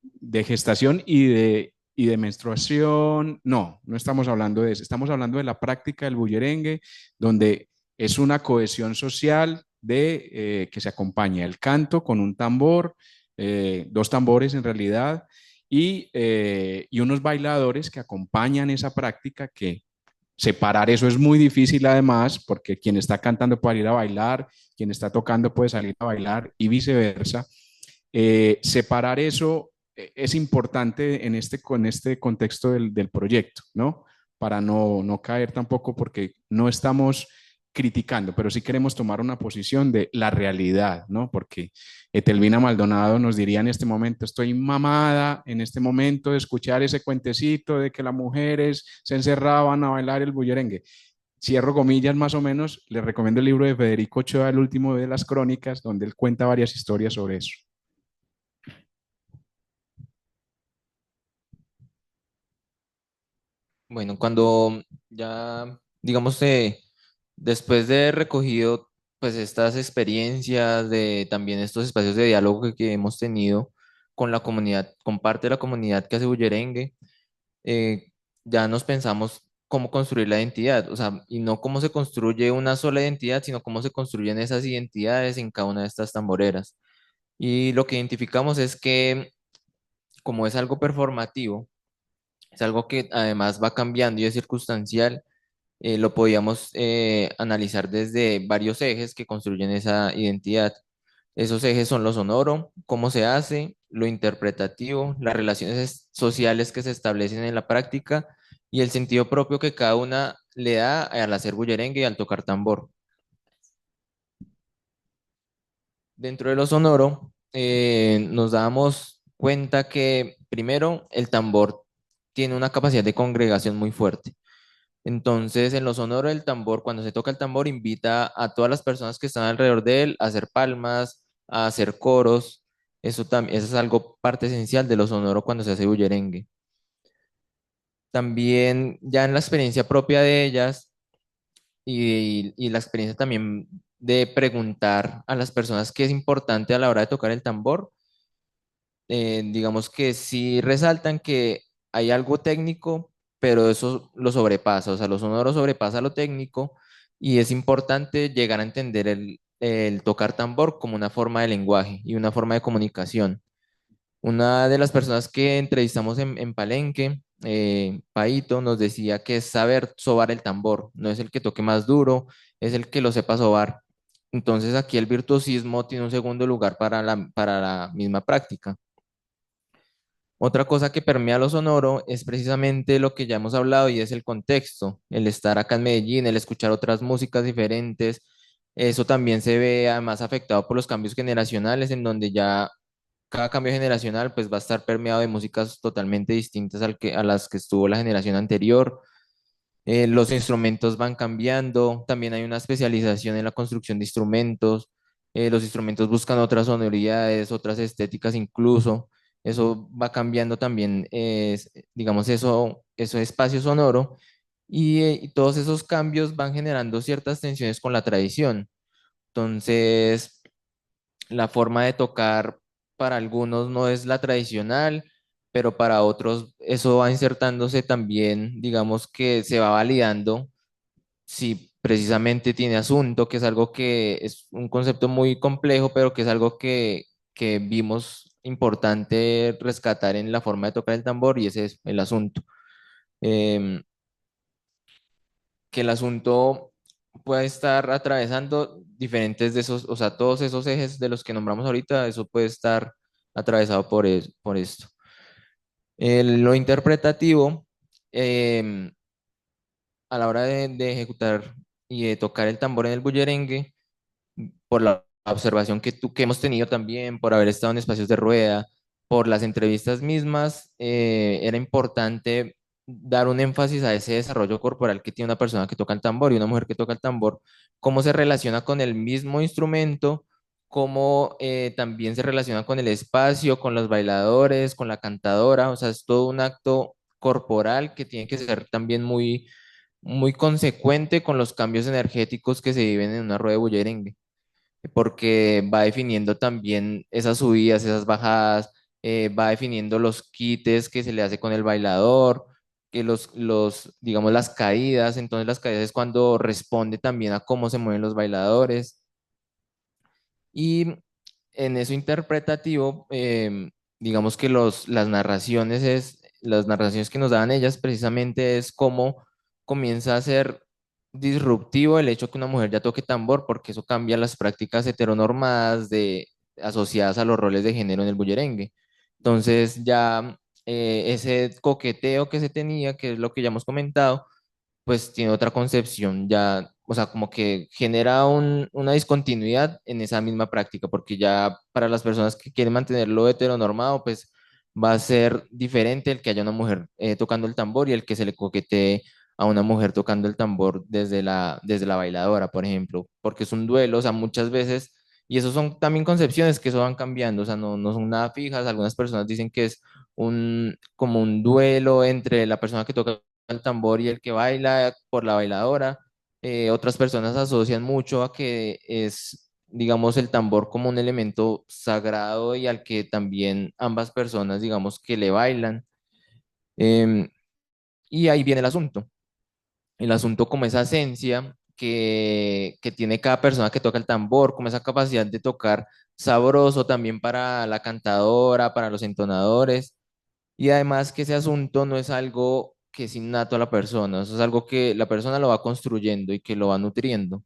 S1: de gestación y de menstruación. No, no estamos hablando de eso. Estamos hablando de la práctica del bullerengue, donde es una cohesión social de que se acompaña el canto con un tambor, dos tambores en realidad, y unos bailadores que acompañan esa práctica que separar eso es muy difícil además, porque quien está cantando puede ir a bailar, quien está tocando puede salir a bailar y viceversa. Separar eso es importante en con este contexto del proyecto, ¿no? Para no caer tampoco porque no estamos criticando, pero sí queremos tomar una posición de la realidad, ¿no? Porque Etelvina Maldonado nos diría en este momento, estoy mamada en este momento de escuchar ese cuentecito de que las mujeres se encerraban a bailar el bullerengue. Cierro comillas más o menos, les recomiendo el libro de Federico Ochoa, el último de las crónicas, donde él cuenta varias historias sobre eso.
S4: Bueno, cuando ya, digamos, después de recogido pues estas experiencias de también estos espacios de diálogo que hemos tenido con la comunidad, con parte de la comunidad que hace bullerengue, eh, ya nos pensamos cómo construir la identidad, o sea, y no cómo se construye una sola identidad, sino cómo se construyen esas identidades en cada una de estas tamboreras. Y lo que identificamos es que como es algo performativo, es algo que además va cambiando y es circunstancial, lo podíamos analizar desde varios ejes que construyen esa identidad. Esos ejes son lo sonoro, cómo se hace, lo interpretativo, las relaciones sociales que se establecen en la práctica y el sentido propio que cada una le da al hacer bullerengue y al tocar tambor. Dentro de lo sonoro, nos damos cuenta que primero el tambor tiene una capacidad de congregación muy fuerte. Entonces, en lo sonoro del tambor, cuando se toca el tambor, invita a todas las personas que están alrededor de él a hacer palmas, a hacer coros. Eso también, eso es algo parte esencial de lo sonoro cuando se hace bullerengue. También ya en la experiencia propia de ellas y la experiencia también de preguntar a las personas qué es importante a la hora de tocar el tambor, digamos que sí resaltan que hay algo técnico, pero eso lo sobrepasa, o sea, lo sonoro sobrepasa lo técnico y es importante llegar a entender el tocar tambor como una forma de lenguaje y una forma de comunicación. Una de las personas que entrevistamos en Palenque, Paito, nos decía que es saber sobar el tambor, no es el que toque más duro, es el que lo sepa sobar. Entonces aquí el virtuosismo tiene un segundo lugar para la misma práctica. Otra cosa que permea lo sonoro es precisamente lo que ya hemos hablado y es el contexto, el estar acá en Medellín, el escuchar otras músicas diferentes. Eso también se ve además afectado por los cambios generacionales, en donde ya cada cambio generacional pues va a estar permeado de músicas totalmente distintas a las que estuvo la generación anterior. Los instrumentos van cambiando, también hay una especialización en la construcción de instrumentos. Los instrumentos buscan otras sonoridades, otras estéticas incluso. Eso va cambiando también, digamos, eso espacio sonoro y todos esos cambios van generando ciertas tensiones con la tradición. Entonces, la forma de tocar para algunos no es la tradicional, pero para otros eso va insertándose también, digamos que se va validando si precisamente tiene asunto, que es algo que es un concepto muy complejo, pero que es algo que vimos importante rescatar en la forma de tocar el tambor y ese es el asunto. Em, que el asunto puede estar atravesando diferentes de esos, o sea, todos esos ejes de los que nombramos ahorita, eso puede estar atravesado por esto. Lo interpretativo, em, a la hora de ejecutar y de tocar el tambor en el bullerengue, por la observación que hemos tenido también, por haber estado en espacios de rueda, por las entrevistas mismas, era importante dar un énfasis a ese desarrollo corporal que tiene una persona que toca el tambor y una mujer que toca el tambor, cómo se relaciona con el mismo instrumento, cómo también se relaciona con el espacio, con los bailadores, con la cantadora, o sea, es todo un acto corporal que tiene que ser también muy consecuente con los cambios energéticos que se viven en una rueda de bullerengue porque va definiendo también esas subidas, esas bajadas, va definiendo los quites que se le hace con el bailador, que digamos, las caídas, entonces las caídas es cuando responde también a cómo se mueven los bailadores. Y en eso interpretativo, digamos que las narraciones que nos dan ellas precisamente es cómo comienza a ser disruptivo el hecho que una mujer ya toque tambor, porque eso cambia las prácticas heteronormadas asociadas a los roles de género en el bullerengue. Entonces ya ese coqueteo que se tenía, que es lo que ya hemos comentado, pues tiene otra concepción ya, o sea, como que genera una discontinuidad en esa misma práctica, porque ya para las personas que quieren mantenerlo heteronormado, pues va a ser diferente el que haya una mujer tocando el tambor y el que se le coquetee a una mujer tocando el tambor desde la bailadora, por ejemplo, porque es un duelo, o sea, muchas veces, y eso son también concepciones que eso van cambiando, o sea, no son nada fijas, algunas personas dicen que es como un duelo entre la persona que toca el tambor y el que baila por la bailadora. Otras personas asocian mucho a que es, digamos, el tambor como un elemento sagrado y al que también ambas personas, digamos, que le bailan. Em, y ahí viene el asunto. El asunto como esa esencia que tiene cada persona que toca el tambor, como esa capacidad de tocar sabroso también para la cantadora, para los entonadores y además que ese asunto no es algo que es innato a la persona, eso es algo que la persona lo va construyendo y que lo va nutriendo.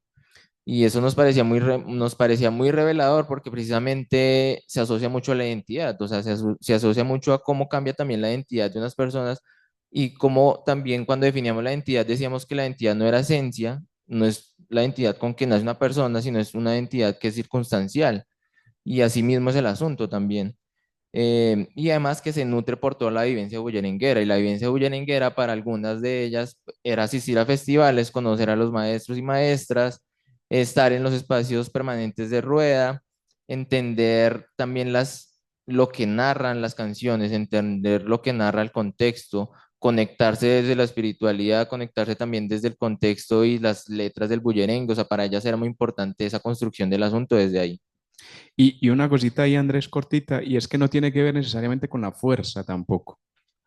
S4: Y eso nos parecía muy revelador porque precisamente se asocia mucho a la identidad, o sea, se asocia mucho a cómo cambia también la identidad de unas personas y cómo también cuando definíamos la identidad decíamos que la identidad no era esencia, no es la identidad con que nace una persona, sino es una identidad que es circunstancial. Y así mismo es el asunto también. Y además que se nutre por toda la vivencia bullerenguera. Y la vivencia bullerenguera para algunas de ellas era asistir a festivales, conocer a los maestros y maestras, estar en los espacios permanentes de rueda, entender también lo que narran las canciones, entender lo que narra el contexto, conectarse desde la espiritualidad, conectarse también desde el contexto y las letras del bullerengue. O sea, para ellas era muy importante esa construcción del asunto desde ahí.
S1: Y una cosita ahí, Andrés, cortita, y es que no tiene que ver necesariamente con la fuerza tampoco.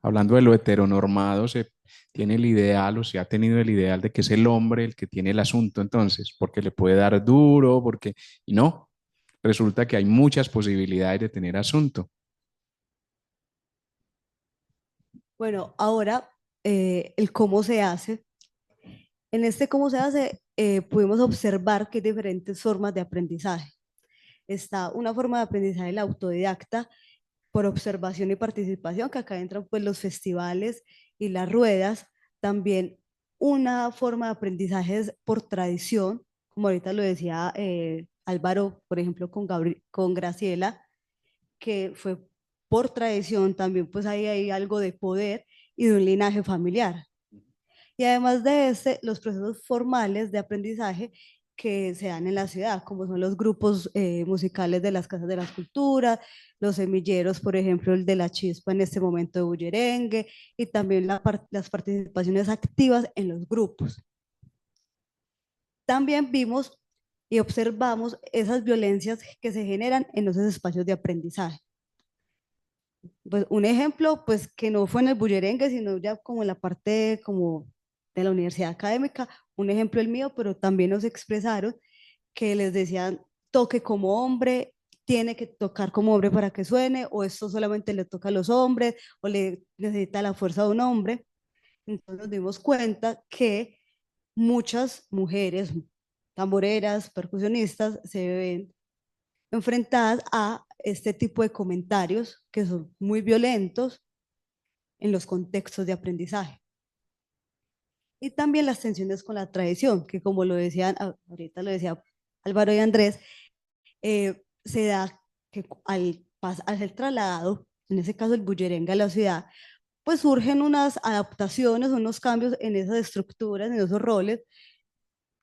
S1: Hablando de lo heteronormado, se tiene el ideal o se ha tenido el ideal de que es el hombre el que tiene el asunto entonces, porque le puede dar duro, porque... Y no, resulta que hay muchas posibilidades de tener asunto.
S5: Bueno, ahora el cómo se hace. En este cómo se hace, pudimos observar que hay diferentes formas de aprendizaje. Está una forma de aprendizaje el autodidacta, por observación y participación, que acá entran pues los festivales y las ruedas. También una forma de aprendizaje es por tradición, como ahorita lo decía Álvaro, por ejemplo, con Graciela, que fue por tradición. También pues ahí hay algo de poder y de un linaje familiar. Y además de este, los procesos formales de aprendizaje que se dan en la ciudad, como son los grupos musicales de las casas de las culturas, los semilleros, por ejemplo, el de la Chispa en este momento de Bullerengue, y también las participaciones activas en los grupos. También vimos y observamos esas violencias que se generan en esos espacios de aprendizaje. Pues un ejemplo, pues que no fue en el bullerengue, sino ya como en la parte como de la universidad académica, un ejemplo el mío, pero también nos expresaron que les decían toque como hombre, tiene que tocar como hombre para que suene, o esto solamente le toca a los hombres, o le necesita la fuerza de un hombre. Entonces nos dimos cuenta que muchas mujeres tamboreras, percusionistas, se ven enfrentadas a este tipo de comentarios que son muy violentos en los contextos de aprendizaje. Y también las tensiones con la tradición, que como lo decían, ahorita lo decía Álvaro y Andrés, se da que al ser trasladado, en ese caso el bullerengue a la ciudad, pues surgen unas adaptaciones, unos cambios en esas estructuras, en esos roles,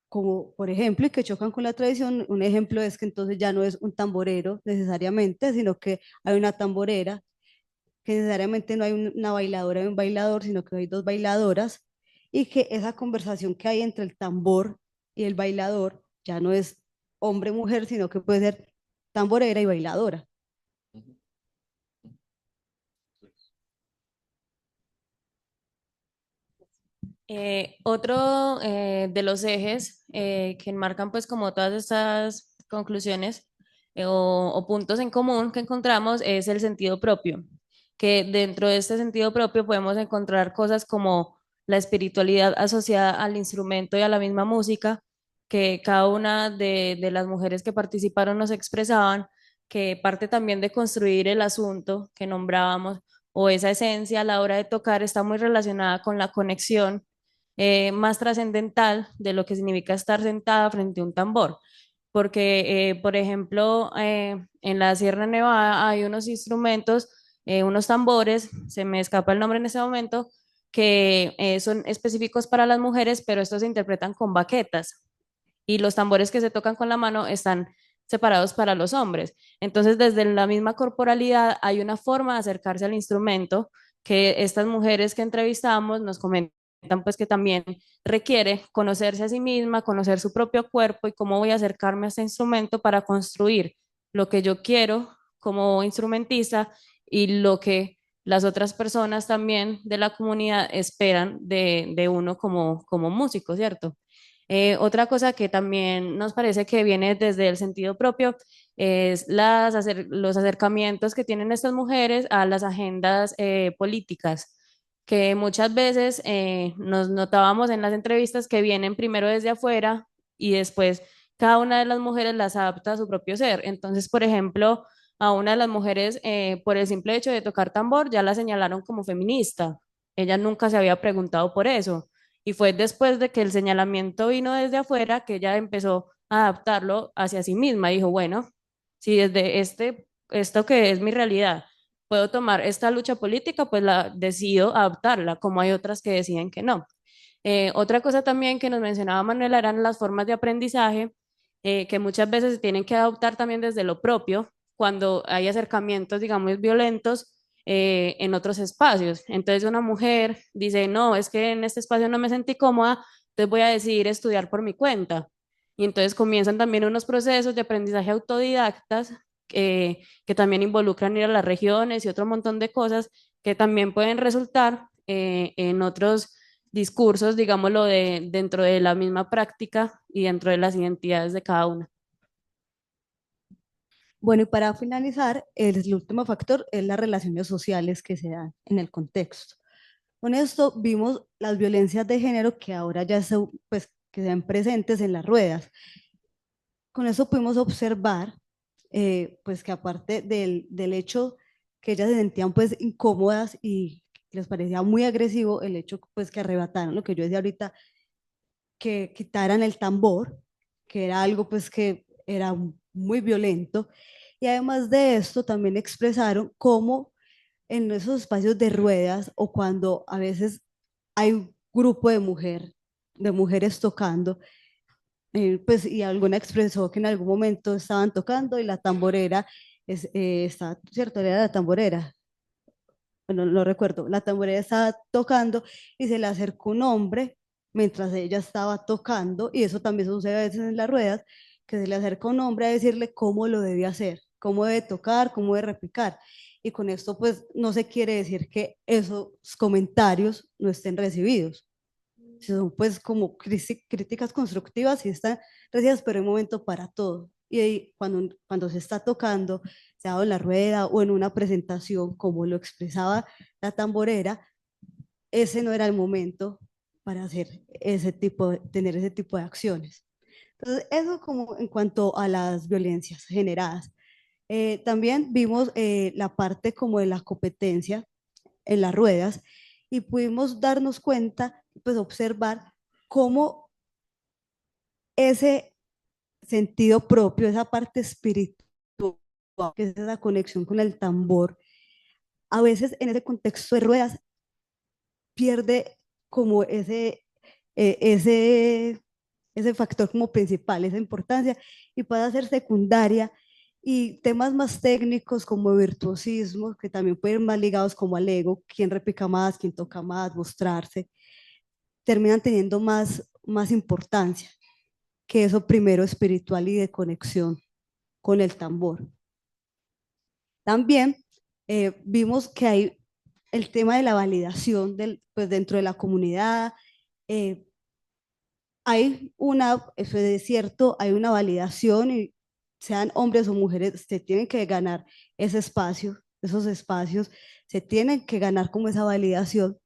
S5: como por ejemplo, y que chocan con la tradición. Un ejemplo es que entonces ya no es un tamborero necesariamente, sino que hay una tamborera, que necesariamente no hay una bailadora y un bailador, sino que hay dos bailadoras, y que esa conversación que hay entre el tambor y el bailador ya no es hombre-mujer, sino que puede ser tamborera y bailadora.
S6: Otro de los ejes que enmarcan pues como todas estas conclusiones o puntos en común que encontramos es el sentido propio, que dentro de este sentido propio podemos encontrar cosas como la espiritualidad asociada al instrumento y a la misma música, que cada una de las mujeres que participaron nos expresaban, que parte también de construir el asunto que nombrábamos o esa esencia a la hora de tocar está muy relacionada con la conexión más trascendental de lo que significa estar sentada frente a un tambor. Porque, por ejemplo, en la Sierra Nevada hay unos instrumentos, unos tambores, se me escapa el nombre en ese momento, que son específicos para las mujeres, pero estos se interpretan con baquetas y los tambores que se tocan con la mano están separados para los hombres. Entonces, desde la misma corporalidad hay una forma de acercarse al instrumento que estas mujeres que entrevistamos nos comentan pues que también requiere conocerse a sí misma, conocer su propio cuerpo y cómo voy a acercarme a este instrumento para construir lo que yo quiero como instrumentista y lo que las otras personas también de la comunidad esperan de uno como músico, ¿cierto? Otra cosa que también nos parece que viene desde el sentido propio es los acercamientos que tienen estas mujeres a las agendas políticas, que muchas veces nos notábamos en las entrevistas que vienen primero desde afuera y después cada una de las mujeres las adapta a su propio ser. Entonces, por ejemplo, a una de las mujeres, por el simple hecho de tocar tambor, ya la señalaron como feminista. Ella nunca se había preguntado por eso. Y fue después de que el señalamiento vino desde afuera que ella empezó a adaptarlo hacia sí misma. Dijo, bueno, si desde esto que es mi realidad, puedo tomar esta lucha política, pues la decido adaptarla, como hay otras que deciden que no. Otra cosa también que nos mencionaba Manuela eran las formas de aprendizaje, que muchas veces se tienen que adoptar también desde lo propio, cuando hay acercamientos, digamos, violentos en otros espacios. Entonces una mujer dice, no, es que en este espacio no me sentí cómoda, entonces voy a decidir estudiar por mi cuenta. Y entonces comienzan también unos procesos de aprendizaje autodidactas que también involucran ir a las regiones y otro montón de cosas que también pueden resultar en otros discursos, digámoslo, dentro de la misma práctica y dentro de las identidades de cada una.
S5: Bueno, y para finalizar, el último factor es las relaciones sociales que se dan en el contexto. Con esto vimos las violencias de género que ahora ya pues, que se ven presentes en las ruedas. Con eso pudimos observar, pues que aparte del hecho que ellas se sentían pues incómodas y les parecía muy agresivo el hecho pues que arrebataran, lo que yo decía ahorita, que quitaran el tambor, que era algo pues que era muy violento. Y además de esto también expresaron cómo en esos espacios de ruedas o cuando a veces hay un grupo de mujeres tocando, pues y alguna expresó que en algún momento estaban tocando y la tamborera está, ¿cierto? Era la tamborera, bueno, no recuerdo, la tamborera estaba tocando y se le acercó un hombre mientras ella estaba tocando, y eso también sucede a veces en las ruedas, que se le acerca un hombre a decirle cómo lo debe hacer, cómo debe tocar, cómo debe repicar. Y con esto pues no se quiere decir que esos comentarios no estén recibidos. Son pues como críticas constructivas y están recibidas, pero hay un momento para todo. Y ahí, cuando se está tocando, sea en la rueda o en una presentación, como lo expresaba la tamborera, ese no era el momento para hacer tener ese tipo de acciones. Entonces, eso como en cuanto a las violencias generadas. También vimos la parte como de la competencia en las ruedas y pudimos darnos cuenta, pues observar cómo ese sentido propio, esa parte espiritual, que es esa conexión con el tambor, a veces en ese contexto de ruedas pierde como ese factor como principal, esa importancia, y puede ser secundaria, y temas más técnicos como virtuosismo, que también pueden ir más ligados como al ego, quién repica más, quién toca más, mostrarse, terminan teniendo más importancia que eso primero espiritual y de conexión con el tambor. También vimos que hay el tema de la validación pues dentro de la comunidad. eh, eso es cierto, hay una validación y sean hombres o mujeres, se tienen que ganar ese espacio, esos espacios, se tienen que ganar como esa validación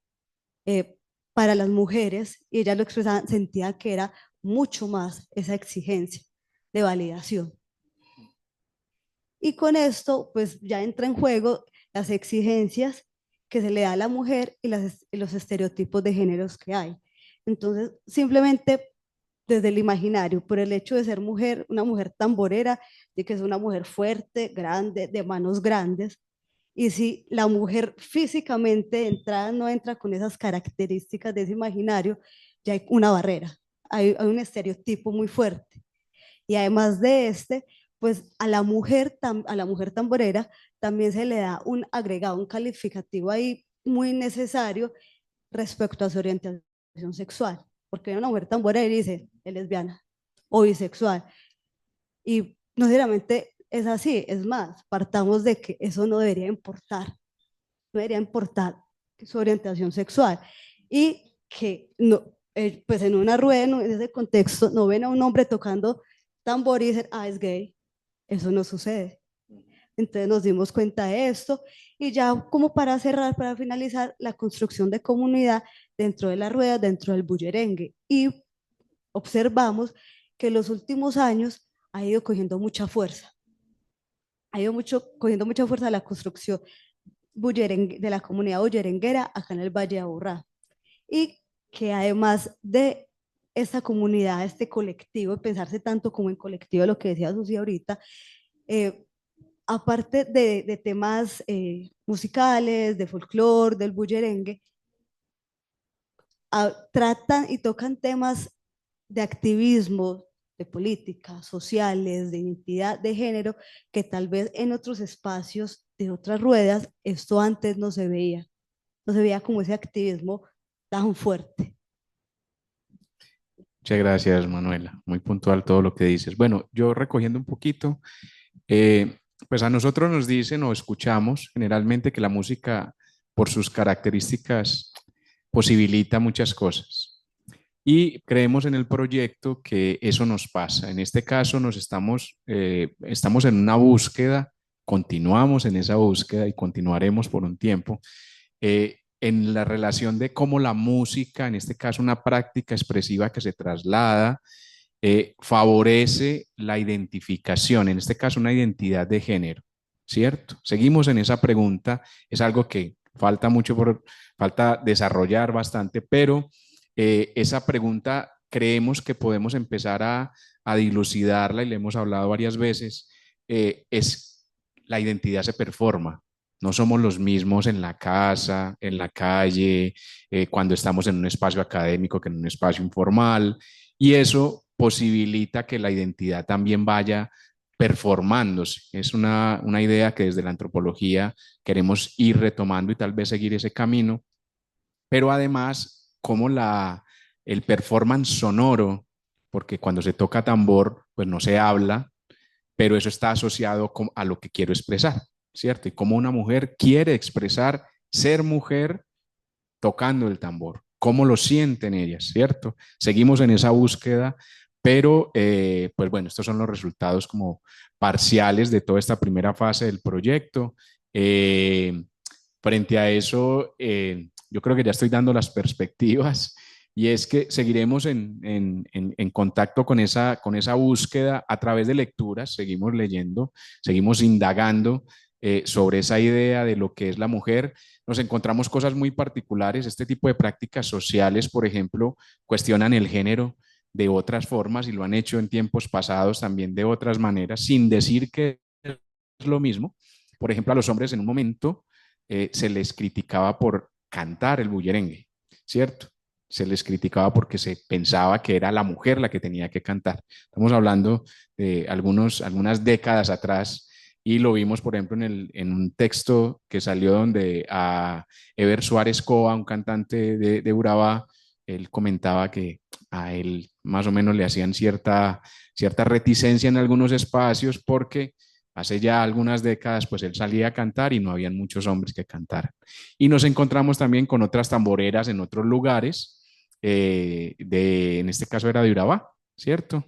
S5: eh, para las mujeres, y ellas lo expresaban, sentían que era mucho más esa exigencia de validación. Y con esto, pues ya entra en juego las exigencias que se le da a la mujer y los estereotipos de géneros que hay. Entonces, simplemente desde el imaginario, por el hecho de ser mujer, una mujer tamborera, de que es una mujer fuerte, grande, de manos grandes, y si la mujer físicamente de entrada no entra con esas características de ese imaginario, ya hay una barrera, hay un estereotipo muy fuerte. Y además de pues a la mujer tamborera también se le da un agregado, un calificativo ahí muy necesario respecto a su orientación sexual, porque una mujer tamborera y dice, es lesbiana o bisexual, y no necesariamente es así, es más, partamos de que eso no debería importar, no debería importar su orientación sexual, y que no, pues en una rueda, en ese contexto, no ven a un hombre tocando tambor y dicen, ah, es gay. Eso no sucede. Entonces nos dimos cuenta de esto, y ya como para cerrar, para finalizar, la construcción de comunidad dentro de la rueda, dentro del bullerengue. Y observamos que en los últimos años ha ido cogiendo mucha fuerza. Ha ido cogiendo mucha fuerza la construcción de la comunidad bullerenguera acá en el Valle de Aburrá. Y que además de esta comunidad, este colectivo, pensarse tanto como en colectivo, lo que decía Susi ahorita, aparte de temas musicales, de folclore, del bullerengue, tratan y tocan temas de activismo, de política, sociales, de identidad de género, que tal vez en otros espacios de otras ruedas esto antes no se veía como ese activismo tan fuerte.
S1: Muchas gracias, Manuela. Muy puntual todo lo que dices. Bueno, yo recogiendo un poquito, pues a nosotros nos dicen o escuchamos generalmente que la música, por sus características, posibilita muchas cosas. Y creemos en el proyecto que eso nos pasa. En este caso estamos en una búsqueda, continuamos en esa búsqueda y continuaremos por un tiempo en la relación de cómo la música, en este caso una práctica expresiva que se traslada, favorece la identificación, en este caso una identidad de género. ¿cierto? Seguimos en esa pregunta, es algo que falta desarrollar bastante, pero esa pregunta creemos que podemos empezar a dilucidarla y le hemos hablado varias veces, es la identidad se performa. No somos los mismos en la casa, en la calle, cuando estamos en un espacio académico que en un espacio informal, y eso posibilita que la identidad también vaya performándose. Es una idea que desde la antropología queremos ir retomando y tal vez seguir ese camino, pero además como el performance sonoro, porque cuando se toca tambor, pues no se habla, pero eso está asociado a lo que quiero expresar, ¿cierto? Y cómo una mujer quiere expresar ser mujer tocando el tambor, cómo lo sienten ellas, ¿cierto? Seguimos en esa búsqueda, pero pues bueno, estos son los resultados como parciales de toda esta primera fase del proyecto. Eh, Frente a eso, yo creo que ya estoy dando las perspectivas y es que seguiremos en contacto con esa búsqueda a través de lecturas, seguimos leyendo, seguimos indagando sobre esa idea de lo que es la mujer. Nos encontramos cosas muy particulares. Este tipo de prácticas sociales, por ejemplo, cuestionan el género de otras formas y lo han hecho en tiempos pasados también de otras maneras, sin decir que es lo mismo. Por ejemplo, a los hombres en un momento se les criticaba por cantar el bullerengue, ¿cierto? Se les criticaba porque se pensaba que era la mujer la que tenía que cantar. Estamos hablando de algunas décadas atrás y lo vimos, por ejemplo, en un texto que salió donde a Ever Suárez Coa, un cantante de Urabá, él comentaba que a él más o menos le hacían cierta reticencia en algunos espacios porque hace ya algunas décadas pues él salía a cantar y no habían muchos hombres que cantaran. Y nos encontramos también con otras tamboreras en otros lugares, en este caso era de Urabá, ¿cierto?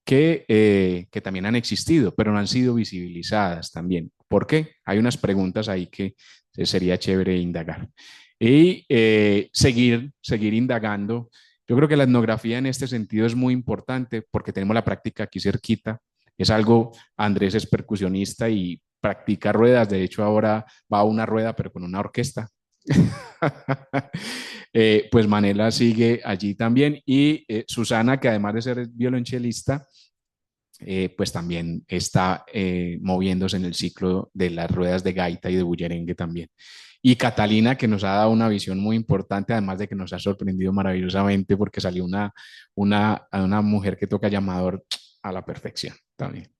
S1: Que también han existido, pero no han sido visibilizadas también. ¿Por qué? Hay unas preguntas ahí que sería chévere indagar. Y seguir indagando. Yo creo que la etnografía en este sentido es muy importante porque tenemos la práctica aquí cerquita. Es algo, Andrés es percusionista y practica ruedas. De hecho, ahora va a una rueda, pero con una orquesta. Pues Manela sigue allí también y Susana, que además de ser violonchelista, pues también está moviéndose en el ciclo de las ruedas de gaita y de bullerengue también. Y Catalina, que nos ha dado una visión muy importante, además de que nos ha sorprendido maravillosamente porque salió una mujer que toca llamador a la perfección también.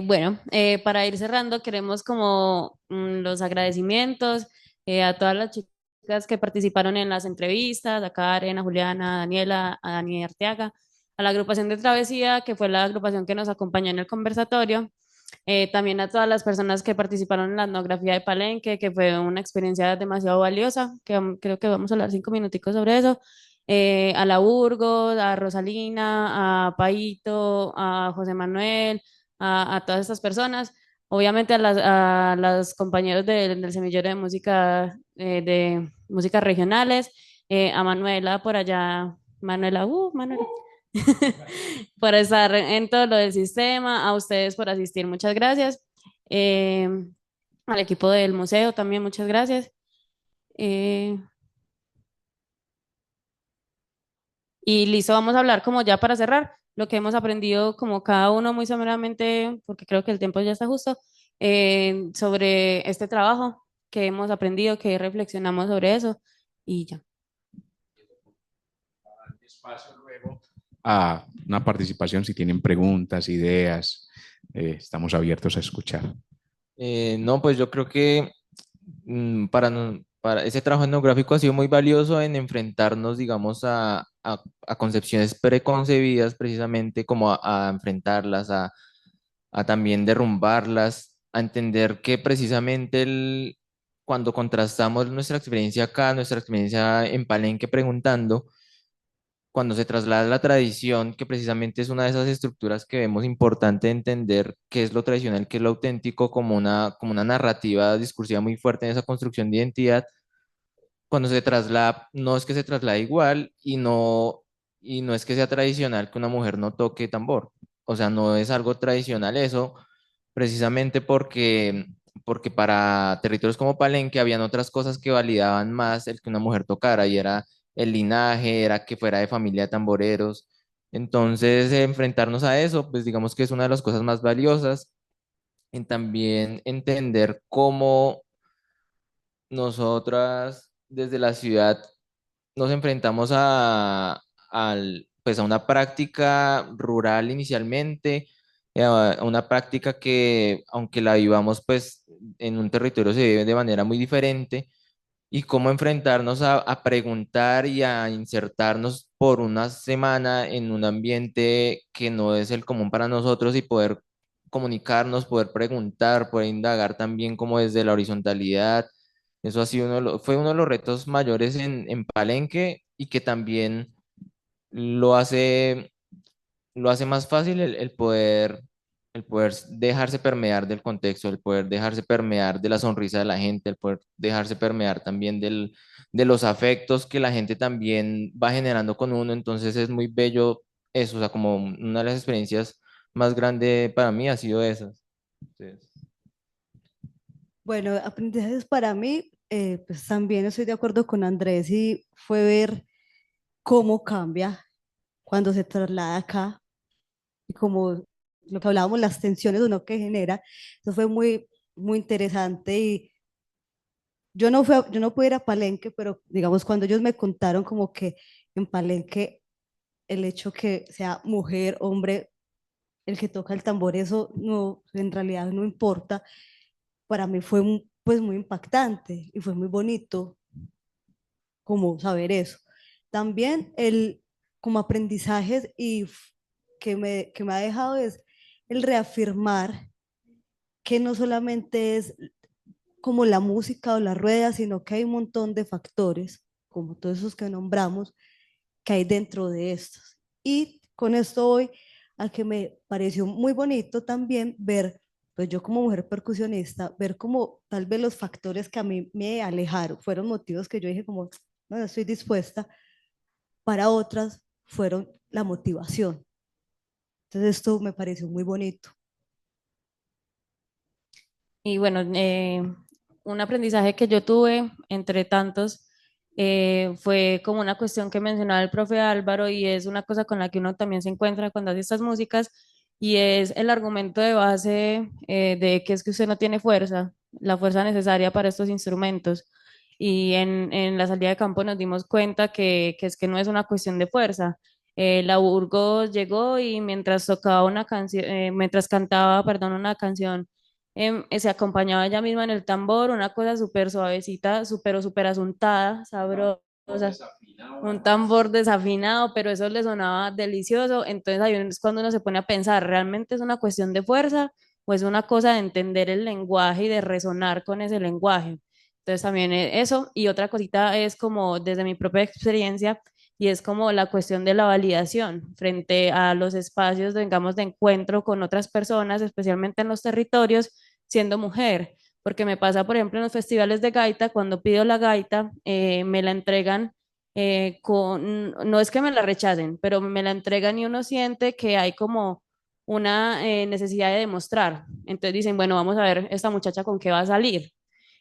S6: Bueno, para ir cerrando, queremos como los agradecimientos a todas las chicas que participaron en las entrevistas, a Karen, a Juliana, a Daniela, a Dani Arteaga, a la agrupación de Travesía, que fue la agrupación que nos acompañó en el conversatorio, también a todas las personas que participaron en la etnografía de Palenque, que fue una experiencia demasiado valiosa, que creo que vamos a hablar 5 minuticos sobre eso. A la Burgos, a Rosalina, a Paito, a José Manuel, a todas estas personas. Obviamente a las compañeros del semillero de músicas regionales, a Manuela por allá, Manuela, por estar en todo lo del sistema, a ustedes por asistir, muchas gracias. Eh, Al equipo del museo también, muchas gracias. Eh, Y listo, vamos a hablar como ya para cerrar lo que hemos aprendido como cada uno muy someramente, porque creo que el tiempo ya está justo, sobre este trabajo que hemos aprendido, que reflexionamos sobre eso y ya.
S1: Espacio luego a una participación si tienen preguntas, ideas, estamos abiertos a escuchar.
S4: No, pues yo creo que para ese trabajo etnográfico ha sido muy valioso en enfrentarnos, digamos, a concepciones preconcebidas precisamente, como a enfrentarlas, a también derrumbarlas, a entender que precisamente cuando contrastamos nuestra experiencia acá, nuestra experiencia en Palenque preguntando, cuando se traslada a la tradición, que precisamente es una de esas estructuras que vemos importante entender qué es lo tradicional, qué es lo auténtico, como una narrativa discursiva muy fuerte en esa construcción de identidad, cuando se traslada, no es que se traslade igual y no es que sea tradicional que una mujer no toque tambor. o sea, no es algo tradicional eso, precisamente porque para territorios como Palenque habían otras cosas que validaban más el que una mujer tocara, y era el linaje, era que fuera de familia de tamboreros. Entonces, enfrentarnos a eso, pues digamos que es una de las cosas más valiosas, en también entender cómo nosotras desde la ciudad nos enfrentamos pues a una práctica rural inicialmente, a una práctica que, aunque la vivamos pues en un territorio, se vive de manera muy diferente, y cómo enfrentarnos a preguntar y a insertarnos por una semana en un ambiente que no es el común para nosotros, y poder comunicarnos, poder preguntar, poder indagar también como desde la horizontalidad. Eso ha sido fue uno de los retos mayores en Palenque, y que también lo hace, lo hace más fácil el poder dejarse permear del contexto, el poder dejarse permear de la sonrisa de la gente, el poder dejarse permear también de los afectos que la gente también va generando con uno. Entonces es muy bello eso, o sea, como una de las experiencias más grandes para mí ha sido esa. Entonces,
S5: Bueno, aprendizajes para mí, pues también estoy de acuerdo con Andrés y fue ver cómo cambia cuando se traslada acá y como lo que hablábamos, las tensiones uno que genera. Eso fue muy, muy interesante y yo no pude ir a Palenque, pero digamos cuando ellos me contaron como que en Palenque el hecho que sea mujer, hombre, el que toca el tambor, eso no, en realidad no importa. Para mí fue pues muy impactante y fue muy bonito como saber eso. También como aprendizajes que me ha dejado es el reafirmar que no solamente es como la música o la rueda, sino que hay un montón de factores, como todos esos que nombramos, que hay dentro de estos. Y con esto voy a que me pareció muy bonito también ver, pues yo como mujer percusionista, ver como tal vez los factores que a mí me alejaron, fueron motivos que yo dije como, no, no estoy dispuesta, para otras fueron la motivación. Entonces esto me pareció muy bonito.
S6: Y bueno, un aprendizaje que yo tuve, entre tantos, fue como una cuestión que mencionaba el profe Álvaro, y es una cosa con la que uno también se encuentra cuando hace estas músicas, y es el argumento de base de que es que usted no tiene fuerza, la fuerza necesaria para estos instrumentos. Y en la salida de campo nos dimos cuenta que es que no es una cuestión de fuerza. La Burgos llegó y mientras tocaba una canción, mientras cantaba, perdón, una canción, se acompañaba ella misma en el tambor, una cosa súper suavecita, súper asuntada, sabrosa, un tambor desafinado, pero eso le sonaba delicioso. Entonces ahí es cuando uno se pone a pensar, ¿realmente es una cuestión de fuerza o es una cosa de entender el lenguaje y de resonar con ese lenguaje? Entonces también eso, y otra cosita es como desde mi propia experiencia, y es como la cuestión de la validación frente a los espacios, digamos, de encuentro con otras personas, especialmente en los territorios, siendo mujer. Porque me pasa, por ejemplo, en los festivales de gaita, cuando pido la gaita, me la entregan no es que me la rechacen, pero me la entregan y uno siente que hay como una necesidad de demostrar. Entonces dicen, bueno, vamos a ver esta muchacha con qué va a salir.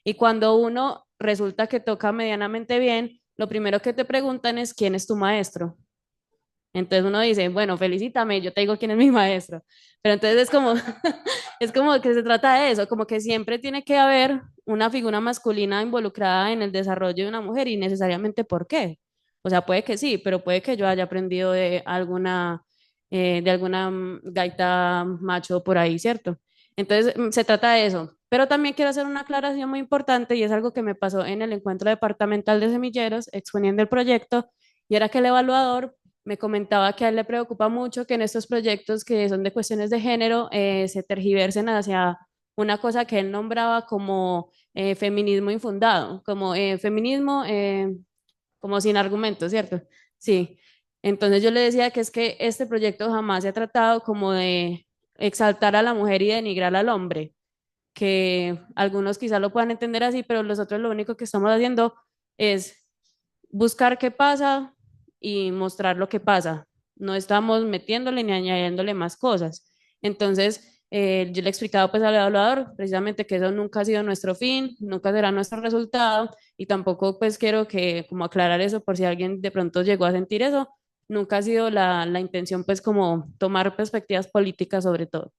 S6: Y cuando uno resulta que toca medianamente bien, lo primero que te preguntan es quién es tu maestro. Entonces uno dice, bueno, felicítame, yo te digo quién es mi maestro. Pero entonces es como, es como que se trata de eso, como que siempre tiene que haber una figura masculina involucrada en el desarrollo de una mujer, y necesariamente por qué. O sea, puede que sí, pero puede que yo haya aprendido de alguna gaita macho por ahí, ¿cierto? Entonces se trata de eso. Pero también quiero hacer una aclaración muy importante, y es algo que me pasó en el encuentro departamental de semilleros exponiendo el proyecto, y era que el evaluador me comentaba que a él le preocupa mucho que en estos proyectos que son de cuestiones de género se tergiversen hacia una cosa que él nombraba como feminismo infundado, como feminismo como sin argumentos, ¿cierto? Sí. Entonces yo le decía que es que este proyecto jamás se ha tratado como de exaltar a la mujer y denigrar al hombre, que algunos quizás lo puedan entender así, pero nosotros lo único que estamos haciendo es buscar qué pasa y mostrar lo que pasa.
S2: no estamos metiéndole ni añadiéndole más cosas. Entonces, yo le he explicado pues al evaluador precisamente que eso nunca ha sido nuestro fin, nunca será nuestro resultado y tampoco pues quiero que como aclarar eso por si alguien de pronto llegó a sentir eso, nunca ha sido la intención pues como tomar perspectivas políticas sobre todo.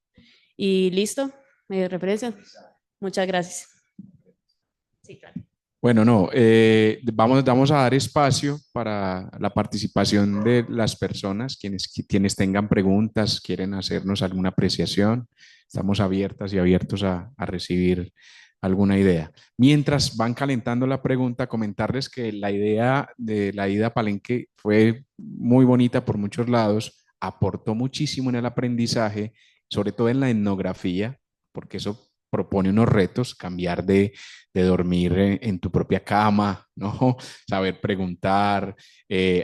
S2: Y listo, referencia. Muchas gracias. Sí, claro.
S1: Bueno, no, vamos a dar espacio para la participación de las personas, quienes tengan preguntas, quieren hacernos alguna apreciación. Estamos abiertas y abiertos a recibir alguna idea. Mientras van calentando la pregunta, comentarles que la idea de la ida a Palenque fue muy bonita por muchos lados, aportó muchísimo en el aprendizaje, sobre todo en la etnografía, porque eso propone unos retos, cambiar de dormir en tu propia cama, ¿no? Saber preguntar,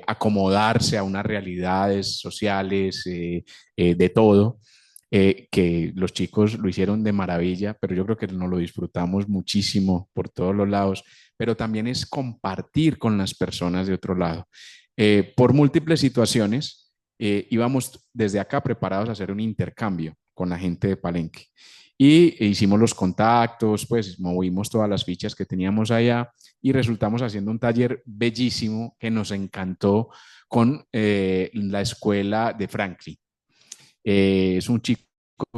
S1: acomodarse a unas realidades sociales, de todo, que los chicos lo hicieron de maravilla, pero yo creo que nos lo disfrutamos muchísimo por todos los lados, pero también es compartir con las personas de otro lado. Por múltiples situaciones, íbamos desde acá preparados a hacer un intercambio con la gente de Palenque. Y hicimos los contactos, pues movimos todas las fichas que teníamos allá y resultamos haciendo un taller bellísimo que nos encantó con la escuela de Franklin. Es un chico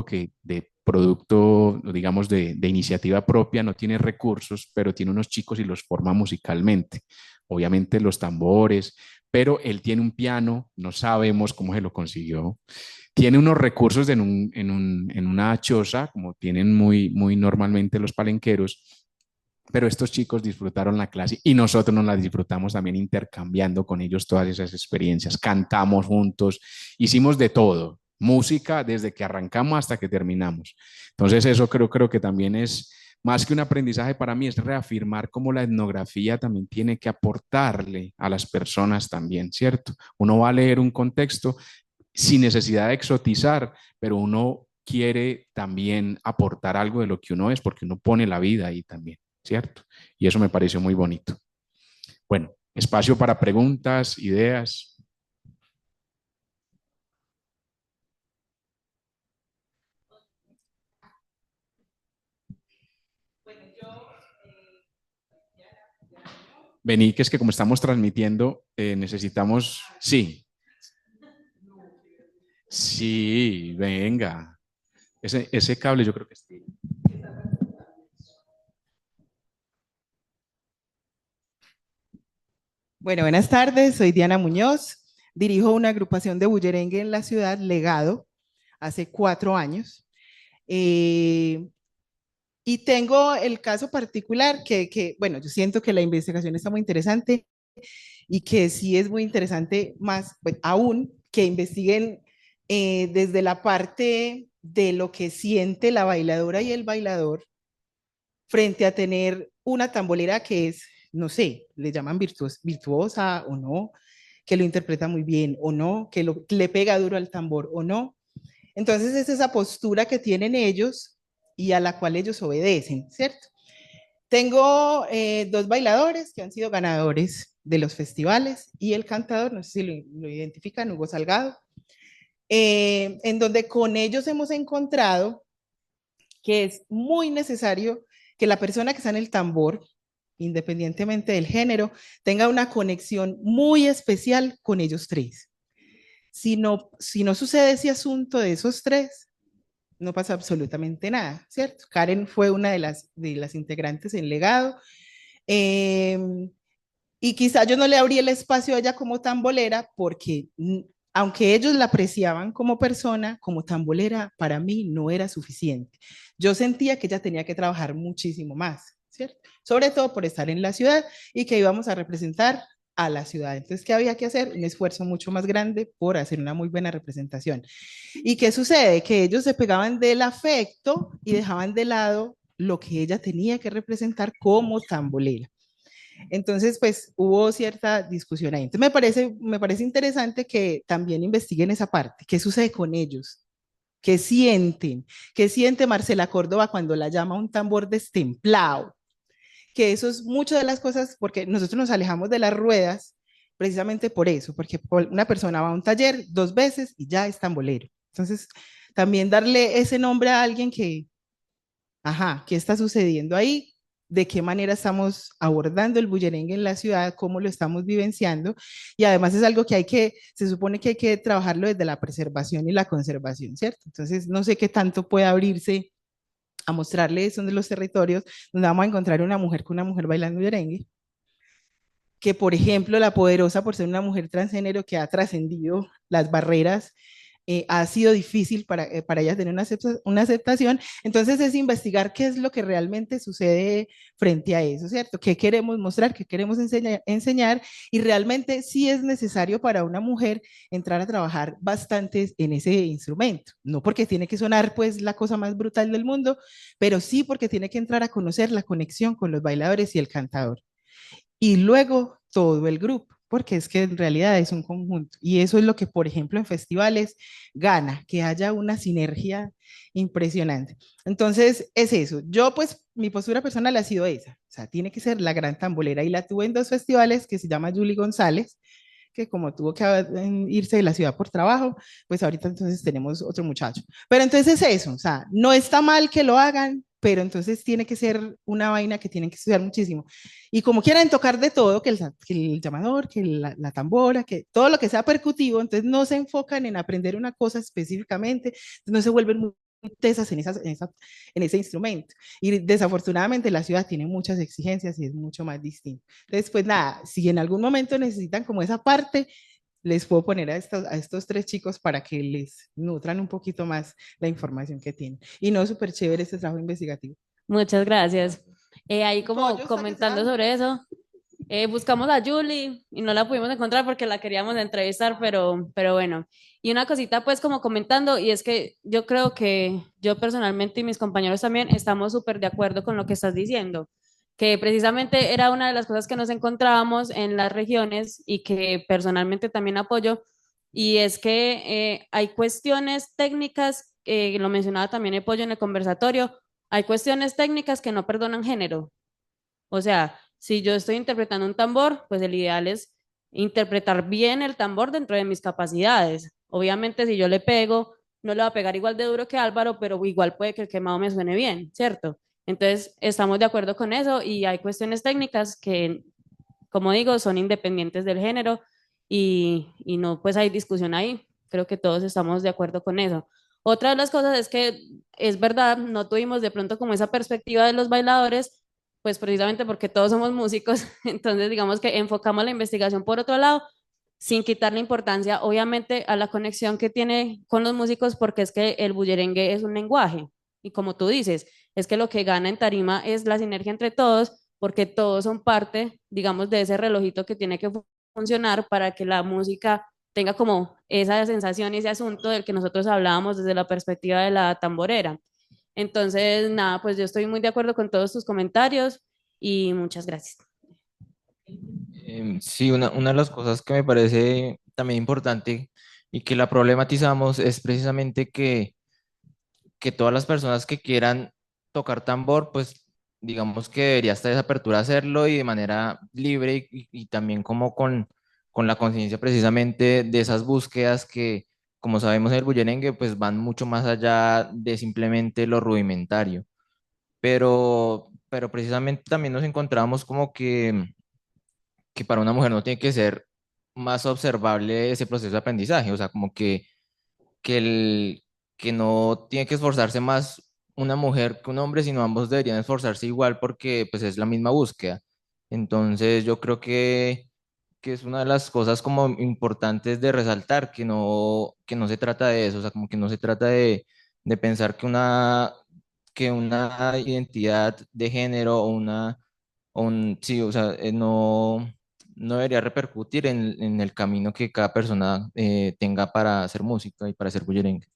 S1: que de producto, digamos, de iniciativa propia, no tiene recursos, pero tiene unos chicos y los forma musicalmente. Obviamente los tambores, pero él tiene un piano, no sabemos cómo se lo consiguió. Tiene unos recursos en una choza, como tienen muy normalmente los palenqueros, pero estos chicos disfrutaron la clase y nosotros nos la disfrutamos también intercambiando con ellos todas esas experiencias. Cantamos juntos, hicimos de todo, música desde que arrancamos hasta que terminamos. Entonces eso creo que también es más que un aprendizaje para mí, es reafirmar cómo la etnografía también tiene que aportarle a las personas también, ¿cierto? Uno va a leer un contexto sin necesidad de exotizar, pero uno quiere también aportar algo de lo que uno es, porque uno pone la vida ahí también, ¿cierto? Y eso me pareció muy bonito. Bueno, espacio para preguntas, ideas. Vení, que es que como estamos transmitiendo, necesitamos, sí, sí, venga. Ese cable yo creo que está.
S7: Bueno, buenas tardes, soy Diana Muñoz, dirijo una agrupación de bullerengue en la ciudad, Legado, hace 4 años. Y tengo el caso particular bueno, yo siento que la investigación está muy interesante y que sí es muy interesante más pues, aún que investiguen desde la parte de lo que siente la bailadora y el bailador frente a tener una tambolera que es, no sé, le llaman virtuosa o no, que lo interpreta muy bien o no, que le pega duro al tambor o no. Entonces es esa postura que tienen ellos y a la cual ellos obedecen, ¿cierto? Tengo 2 bailadores que han sido ganadores de los festivales y el cantador, no sé si lo identifican, Hugo Salgado, en donde con ellos hemos encontrado que es muy necesario que la persona que está en el tambor, independientemente del género, tenga una conexión muy especial con ellos 3. Si no sucede ese asunto de esos 3, no pasa absolutamente nada, ¿cierto? Karen fue una de las integrantes en Legado, y quizá yo no le abrí el espacio a ella como tambolera porque aunque ellos la apreciaban como persona, como tambolera, para mí no era suficiente. Yo sentía que ella tenía que trabajar muchísimo más, ¿cierto? Sobre todo por estar en la ciudad y que íbamos a representar a la ciudad. Entonces, ¿qué había que hacer? Un esfuerzo mucho más grande por hacer una muy buena representación. ¿Y qué sucede? Que ellos se pegaban del afecto y dejaban de lado lo que ella tenía que representar como tambolera. Entonces, pues hubo cierta discusión ahí. Entonces, me parece interesante que también investiguen esa parte. ¿Qué sucede con ellos? ¿Qué sienten? ¿Qué siente Marcela Córdoba cuando la llama un tambor destemplado? Que eso es muchas de las cosas, porque nosotros nos alejamos de las ruedas precisamente por eso, porque una persona va a un taller 2 veces y ya es tambolero. Entonces, también darle ese nombre a alguien que, ajá, ¿qué está sucediendo ahí? ¿De qué manera estamos abordando el bullerengue en la ciudad? ¿Cómo lo estamos vivenciando? Y además es algo que se supone que hay que trabajarlo desde la preservación y la conservación, ¿cierto? Entonces, no sé qué tanto puede abrirse a mostrarle son de los territorios donde vamos a encontrar una mujer con una mujer bailando bullerengue, que por ejemplo la Poderosa, por ser una mujer transgénero que ha trascendido las barreras, ha sido difícil para ella tener una aceptación. Entonces es investigar qué es lo que realmente sucede frente a eso, ¿cierto? ¿Qué queremos mostrar? ¿Qué queremos enseñar? Y realmente sí es necesario para una mujer entrar a trabajar bastante en ese instrumento. No porque tiene que sonar pues la cosa más brutal del mundo, pero sí porque tiene que entrar a conocer la conexión con los bailadores y el cantador y luego todo el grupo, porque es que en realidad es un conjunto. Y eso es lo que, por ejemplo, en festivales gana, que haya una sinergia impresionante. Entonces, es eso. Yo, pues, mi postura personal ha sido esa. O sea, tiene que ser la gran tambolera. Y la tuve en 2 festivales que se llama Julie González, que como tuvo que irse de la ciudad por trabajo, pues ahorita entonces tenemos otro muchacho. Pero entonces es eso, o sea, no está mal que lo hagan, pero entonces tiene que ser una vaina que tienen que estudiar muchísimo. Y como quieran tocar de todo, que el llamador, que la tambora, que todo lo que sea percutivo, entonces no se enfocan en aprender una cosa específicamente, no se vuelven muy tesas en ese instrumento. Y desafortunadamente la ciudad tiene muchas exigencias y es mucho más distinto. Entonces, pues nada, si en algún momento necesitan como esa parte, les puedo poner a estos 3 chicos para que les nutran un poquito más la información que tienen. Y no, súper chévere este trabajo investigativo.
S6: Muchas gracias. Ahí
S7: ¿Tu
S6: como
S7: pollo está que se
S6: comentando
S7: va?
S6: sobre eso, buscamos a Julie y no la pudimos encontrar porque la queríamos entrevistar, pero bueno. Y una cosita pues como comentando, y es que yo creo que yo personalmente y mis compañeros también estamos súper de acuerdo con lo que estás diciendo, que precisamente era una de las cosas que nos encontrábamos en las regiones y que personalmente también apoyo, y es que hay cuestiones técnicas, lo mencionaba también Apoyo en el conversatorio, hay cuestiones técnicas que no perdonan género. O sea, si yo estoy interpretando un tambor, pues el ideal es interpretar bien el tambor dentro de mis capacidades. Obviamente, si yo le pego, no le va a pegar igual de duro que Álvaro, pero igual puede que el quemado me suene bien, ¿cierto? Entonces, estamos de acuerdo con eso y hay cuestiones técnicas que, como digo, son independientes del género y no, pues hay discusión ahí. Creo que todos estamos de acuerdo con eso. Otra de las cosas es que es verdad, no tuvimos de pronto como esa perspectiva de los bailadores, pues precisamente porque todos somos músicos, entonces digamos que enfocamos la investigación por otro lado, sin quitarle importancia obviamente a la conexión que tiene con los músicos, porque es que el bullerengue es un lenguaje, y como tú dices, es que lo que gana en tarima es la sinergia entre todos, porque todos son parte, digamos, de ese relojito que tiene que funcionar para que la música tenga como esa sensación y ese asunto del que nosotros hablábamos desde la perspectiva de la tamborera. Entonces, nada, pues yo estoy muy de acuerdo con todos tus comentarios y muchas gracias.
S4: Sí, una de las cosas que me parece también importante y que la problematizamos es precisamente que todas las personas que quieran tocar tambor, pues digamos que debería estar esa apertura a hacerlo y de manera libre y también como con la conciencia precisamente de esas búsquedas que, como sabemos en el bullerengue, pues van mucho más allá de simplemente lo rudimentario. Pero precisamente también nos encontramos como que para una mujer no tiene que ser más observable ese proceso de aprendizaje, o sea, como que, el, que no tiene que esforzarse más una mujer que un hombre, sino ambos deberían esforzarse igual porque pues es la misma búsqueda. Entonces yo creo que es una de las cosas como importantes de resaltar, que no se trata de eso, o sea, como que no se trata de pensar que una identidad de género sí, o sea, no debería repercutir en el camino que cada persona tenga para hacer música y para hacer bullerengue.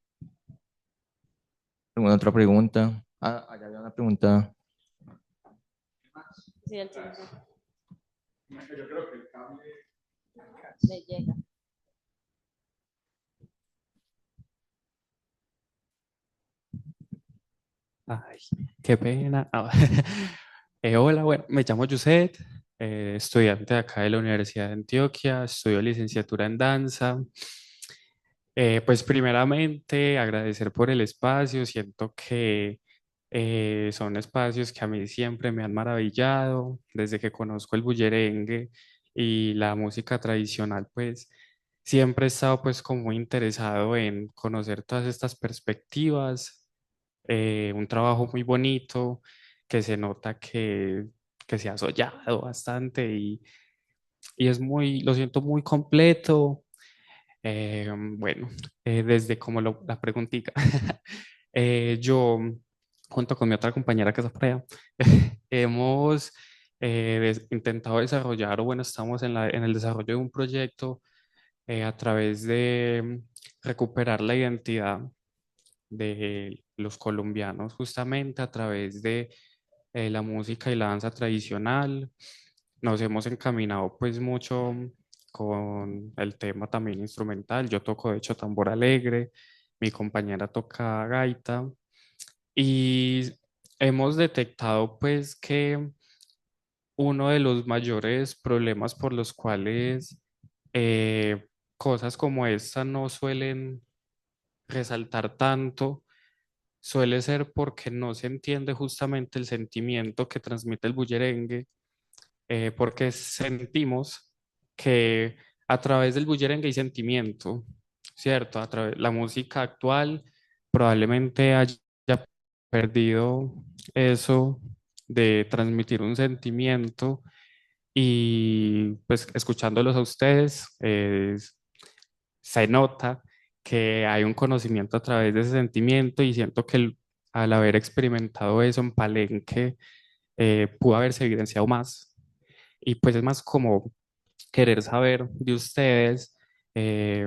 S4: ¿Alguna otra pregunta? Ah, allá había una pregunta.
S6: Sí, el chico
S1: Yo creo que el cable...
S6: le llega.
S8: Ay, qué pena. Hola, bueno, me llamo Yuset, estudiante de acá de la Universidad de Antioquia, estudio licenciatura en danza. Pues primeramente agradecer por el espacio, siento que son espacios que a mí siempre me han maravillado, desde que conozco el bullerengue y la música tradicional, pues siempre he estado pues como muy interesado en conocer todas estas perspectivas, un trabajo muy bonito que se nota que se ha soñado bastante y es muy, lo siento muy completo. Bueno, desde como la preguntita, yo junto con mi otra compañera que está por allá, hemos intentado desarrollar, o bueno, estamos en el desarrollo de un proyecto a través de recuperar la identidad de los colombianos, justamente a través de la música y la danza tradicional. Nos hemos encaminado pues mucho con el tema también instrumental. Yo toco de hecho tambor alegre, mi compañera toca gaita y hemos detectado pues que uno de los mayores problemas por los cuales cosas como esta no suelen resaltar tanto suele ser porque no se entiende justamente el sentimiento que transmite el bullerengue, porque sentimos que a través del bullerengue hay sentimiento, ¿cierto? A través, la música actual probablemente haya perdido eso de transmitir un sentimiento y pues escuchándolos a ustedes se nota que hay un conocimiento a través de ese sentimiento y siento que al haber experimentado eso en Palenque pudo haberse evidenciado más y pues es más como querer saber de ustedes eh,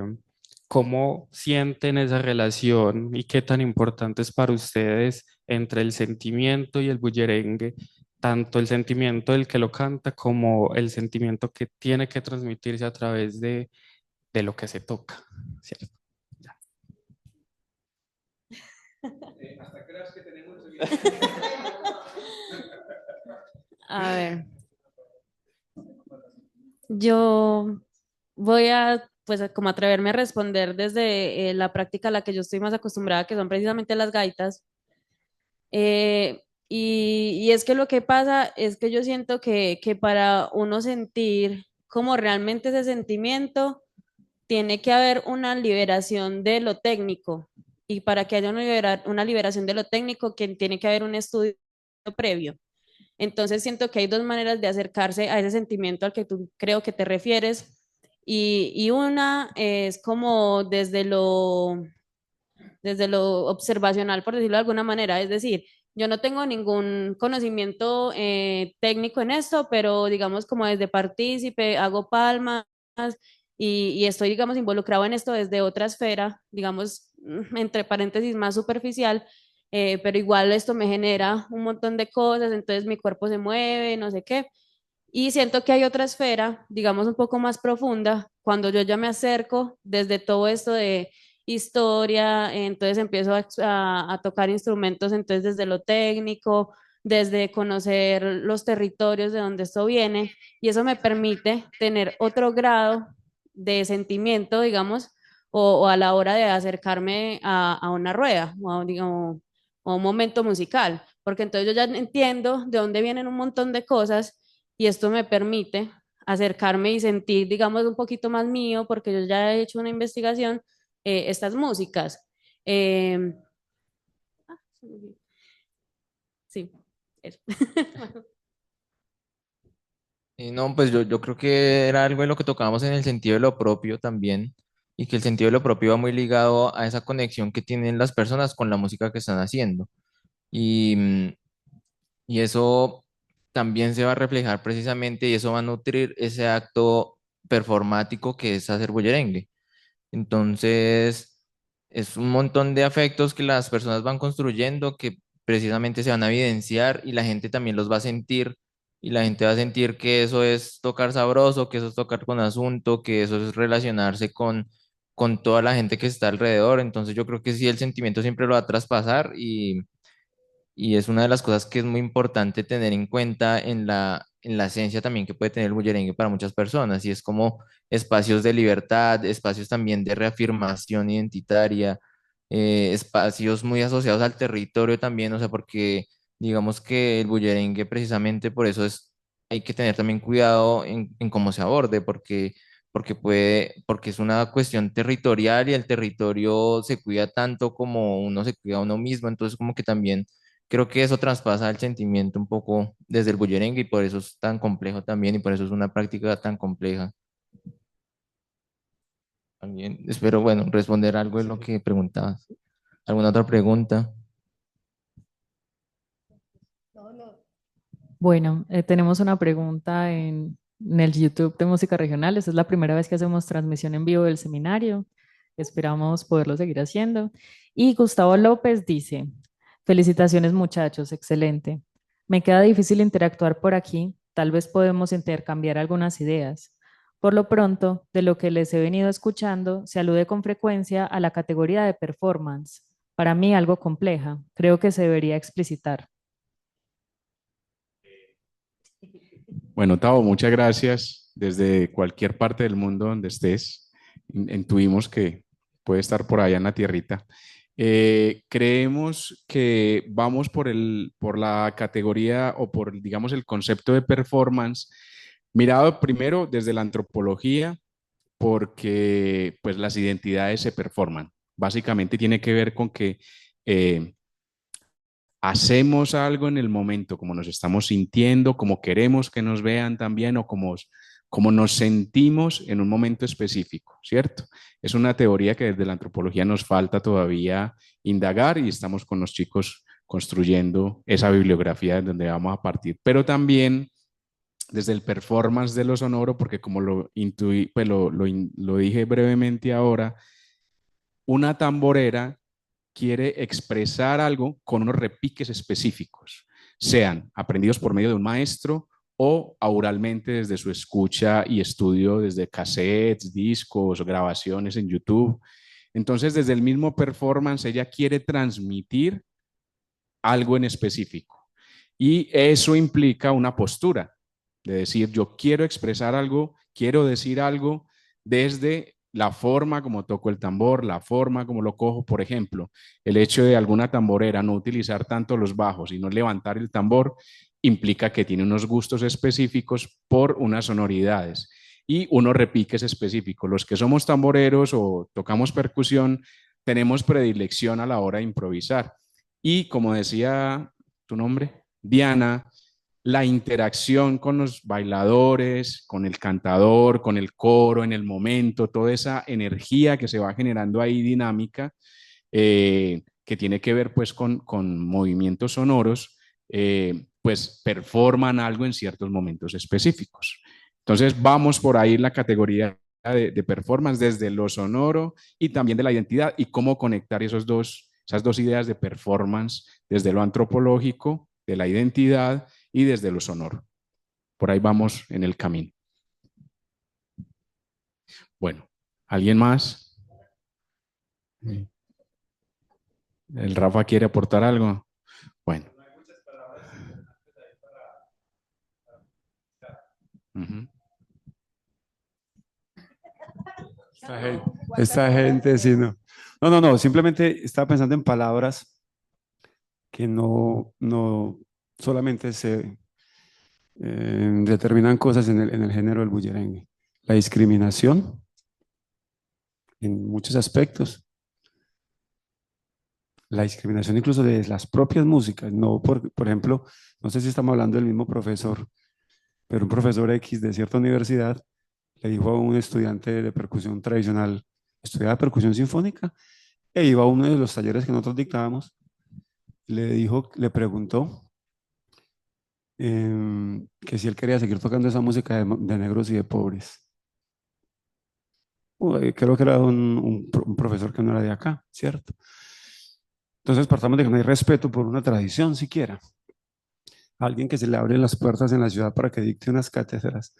S8: cómo sienten esa relación y qué tan importante es para ustedes entre el sentimiento y el bullerengue, tanto el sentimiento del que lo canta como el sentimiento que tiene que transmitirse a través de lo que se toca, ¿cierto? Ya.
S1: ¿Hasta qué horas que tenemos?
S6: A ver, yo voy a, pues, como atreverme a responder desde la práctica a la que yo estoy más acostumbrada, que son precisamente las gaitas. Y es que lo que pasa es que yo siento que para uno sentir como realmente ese sentimiento, tiene que haber una liberación de lo técnico. Y para que haya una liberación de lo técnico, que tiene que haber un estudio previo. Entonces siento que hay dos maneras de acercarse a ese sentimiento al que tú creo que te refieres. Y una es como desde lo observacional, por decirlo de alguna manera. Es decir, yo no tengo ningún conocimiento técnico en esto, pero digamos como desde partícipe, hago palmas y estoy, digamos, involucrado en esto desde otra esfera, digamos, entre paréntesis, más superficial, pero igual esto me genera un montón de cosas, entonces mi cuerpo se mueve, no sé qué. Y siento que hay otra esfera, digamos, un poco más profunda, cuando yo ya me acerco desde todo esto de historia, entonces empiezo a tocar instrumentos, entonces desde lo técnico, desde conocer los territorios de donde esto viene, y eso me permite tener otro grado de sentimiento, digamos, o a la hora de acercarme a una rueda o digamos, a un momento musical, porque entonces yo ya entiendo de dónde vienen un montón de cosas y esto me permite acercarme y sentir, digamos, un poquito más mío, porque yo ya he hecho una investigación, estas músicas. Eh, sí, eso.
S4: Y no, pues yo creo que era algo de lo que tocábamos en el sentido de lo propio también, y que el sentido de lo propio va muy ligado a esa conexión que tienen las personas con la música que están haciendo. Y, y eso también se va a reflejar precisamente y eso va a nutrir ese acto performático que es hacer bullerengue. Entonces, es un montón de afectos que las personas van construyendo que precisamente se van a evidenciar y la gente también los va a sentir y la gente va a sentir que eso es tocar sabroso, que eso es tocar con asunto, que eso es relacionarse con toda la gente que está alrededor. Entonces, yo creo que sí, el sentimiento siempre lo va a traspasar y es una de las cosas que es muy importante tener en cuenta en la esencia también que puede tener el bullerengue para muchas personas, y es como espacios de libertad, espacios también de reafirmación identitaria, espacios muy asociados al territorio también, o sea, porque digamos que el bullerengue precisamente por eso hay que tener también cuidado en cómo se aborde, porque es una cuestión territorial y el territorio se cuida tanto como uno se cuida a uno mismo, entonces como que también creo que eso traspasa el sentimiento un poco desde el bullerengue y por eso es tan complejo también y por eso es una práctica tan compleja. También espero, bueno, responder algo de lo que preguntabas. ¿Alguna otra pregunta?
S9: Bueno, tenemos una pregunta en el YouTube de Música Regional. Esta es la primera vez que hacemos transmisión en vivo del seminario. Esperamos poderlo seguir haciendo. Y Gustavo López dice, felicitaciones muchachos, excelente. Me queda difícil interactuar por aquí. Tal vez podemos intercambiar algunas ideas. Por lo pronto, de lo que les he venido escuchando, se alude con frecuencia a la categoría de performance. Para mí algo compleja. Creo que se debería explicitar.
S1: Bueno, Tavo, muchas gracias. Desde cualquier parte del mundo donde estés, intuimos que puede estar por allá en la tierrita. Creemos que vamos por la categoría o por, digamos, el concepto de performance, mirado primero desde la antropología, porque pues las identidades se performan. Básicamente tiene que ver con que eh, hacemos algo en el momento, como nos estamos sintiendo, como queremos que nos vean también o como nos sentimos en un momento específico, ¿cierto? Es una teoría que desde la antropología nos falta todavía indagar y estamos con los chicos construyendo esa bibliografía de donde vamos a partir, pero también desde el performance de lo sonoro, porque como lo intuí, pues lo dije brevemente ahora, una tamborera quiere expresar algo con unos repiques específicos, sean aprendidos por medio de un maestro o auralmente desde su escucha y estudio desde cassettes, discos, grabaciones en YouTube. Entonces, desde el mismo performance, ella quiere transmitir algo en específico. Y eso implica una postura de decir, yo quiero expresar algo, quiero decir algo desde la forma como toco el tambor, la forma como lo cojo. Por ejemplo, el hecho de alguna tamborera no utilizar tanto los bajos y no levantar el tambor implica que tiene unos gustos específicos por unas sonoridades y unos repiques específicos. Los que somos tamboreros o tocamos percusión tenemos predilección a la hora de improvisar. Y como decía tu nombre, Diana, la interacción con los bailadores, con el cantador, con el coro en el momento, toda esa energía que se va generando ahí dinámica, que tiene que ver pues con movimientos sonoros, pues performan algo en ciertos momentos específicos. Entonces vamos por ahí la categoría de performance desde lo sonoro y también de la identidad y cómo conectar esas dos ideas de performance desde lo antropológico, de la identidad y desde lo sonoro. Por ahí vamos en el camino. Bueno, ¿alguien más? ¿El Rafa quiere aportar algo? Bueno. Uh-huh.
S10: Esta gente, sí, no. No, simplemente estaba pensando en palabras que no solamente se determinan cosas en el género del bullerengue. La discriminación en muchos aspectos. La discriminación incluso de las propias músicas. No por ejemplo, no sé si estamos hablando del mismo profesor, pero un profesor X de cierta universidad le dijo a un estudiante de percusión tradicional, estudiaba percusión sinfónica, e iba a uno de los talleres que nosotros dictábamos, le preguntó que si él quería seguir tocando esa música de negros y de pobres. Creo que era un profesor que no era de acá, ¿cierto? Entonces partamos de que no hay respeto por una tradición siquiera. Alguien que se le abre las puertas en la ciudad para que dicte unas cátedras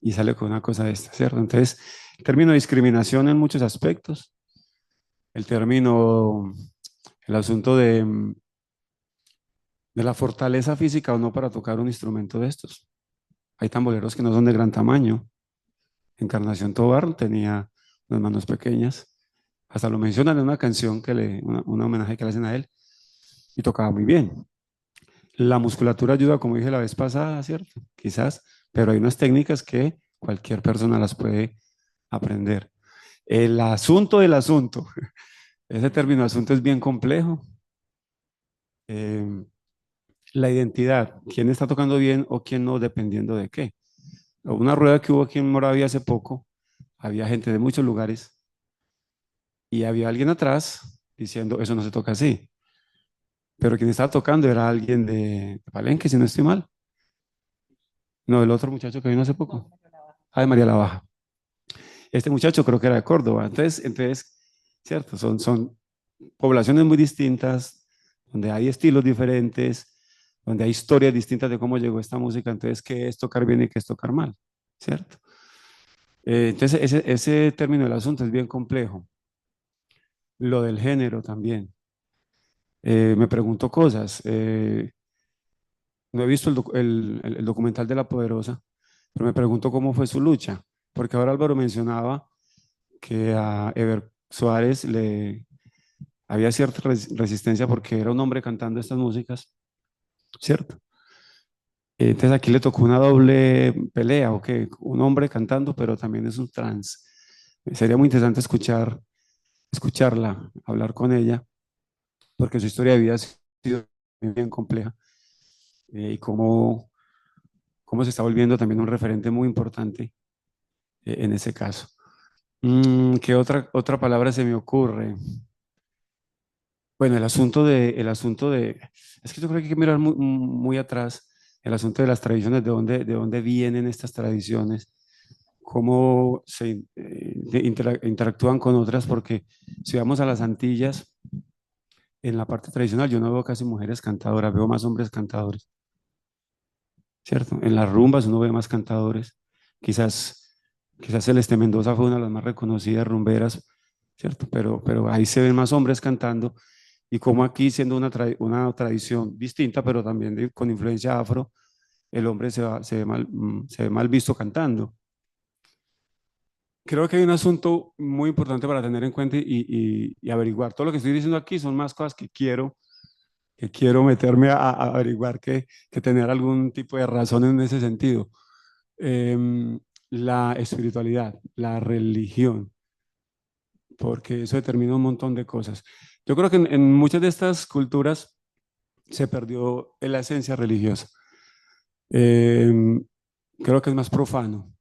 S10: y sale con una cosa de esta, ¿cierto? Entonces, el término discriminación en muchos aspectos, el término, el asunto de la fortaleza física o no para tocar un instrumento de estos. Hay tamboreros que no son de gran tamaño. Encarnación Tobar tenía unas manos pequeñas. Hasta lo mencionan en una canción un homenaje que le hacen a él, y tocaba muy bien. La musculatura ayuda, como dije la vez pasada, ¿cierto? Quizás, pero hay unas técnicas que cualquier persona las puede aprender. El asunto del asunto, ese término asunto es bien complejo. La identidad, quién está tocando bien o quién no, dependiendo de qué. Una rueda que hubo aquí en Moravia hace poco, había gente de muchos lugares y había alguien atrás diciendo, eso no se toca así. Pero quien estaba tocando era alguien de Palenque, si no estoy mal. No, el otro muchacho que vino hace poco. Ah, de María la Baja. Este muchacho creo que era de Córdoba. Entonces, cierto, son poblaciones muy distintas, donde hay estilos diferentes, donde hay historias distintas de cómo llegó esta música. Entonces, ¿qué es tocar bien y qué es tocar mal? ¿Cierto? Entonces, ese término del asunto es bien complejo. Lo del género también. Me pregunto cosas. No he visto el documental de La Poderosa, pero me pregunto cómo fue su lucha, porque ahora Álvaro mencionaba que a Ever Suárez le había cierta resistencia porque era un hombre cantando estas músicas, ¿cierto? Entonces aquí le tocó una doble pelea, ¿o qué? Un hombre cantando, pero también es un trans. Sería muy interesante escucharla, hablar con ella, porque su historia de vida ha sido bien compleja, y cómo se está volviendo también un referente muy importante en ese caso. ¿Qué otra palabra se me ocurre? Bueno, es que yo creo que hay que mirar muy atrás, el asunto de las tradiciones, de dónde vienen estas tradiciones, cómo se interactúan con otras, porque si vamos a las Antillas, en la parte tradicional yo no veo casi mujeres cantadoras, veo más hombres cantadores, ¿cierto? En las rumbas uno ve más cantadores, quizás Celeste Mendoza fue una de las más reconocidas rumberas, ¿cierto? Pero ahí se ven más hombres cantando, y como aquí, siendo una tradición distinta, pero también con influencia afro, el hombre se ve mal visto cantando. Creo que hay un asunto muy importante para tener en cuenta y averiguar. Todo lo que estoy diciendo aquí son más cosas que quiero meterme a averiguar que tener algún tipo de razón en ese sentido. La espiritualidad, la religión, porque eso determina un montón de cosas. Yo creo que en muchas de estas culturas se perdió la esencia religiosa. Creo que es más profano.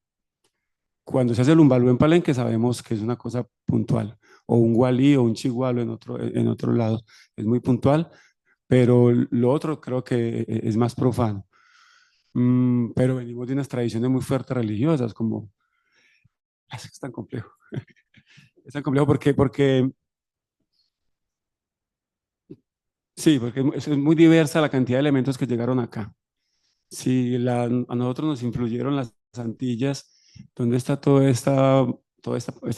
S10: Cuando se hace el umbalú en Palenque sabemos que es una cosa puntual, o un gualí o un chigualo en otro lado, es muy puntual, pero lo otro creo que es más profano. Pero venimos de unas tradiciones muy fuertes religiosas, como, es tan complejo, es tan complejo porque sí, porque es muy diversa la cantidad de elementos que llegaron acá. Si a nosotros nos influyeron las Antillas, ¿dónde está toda esta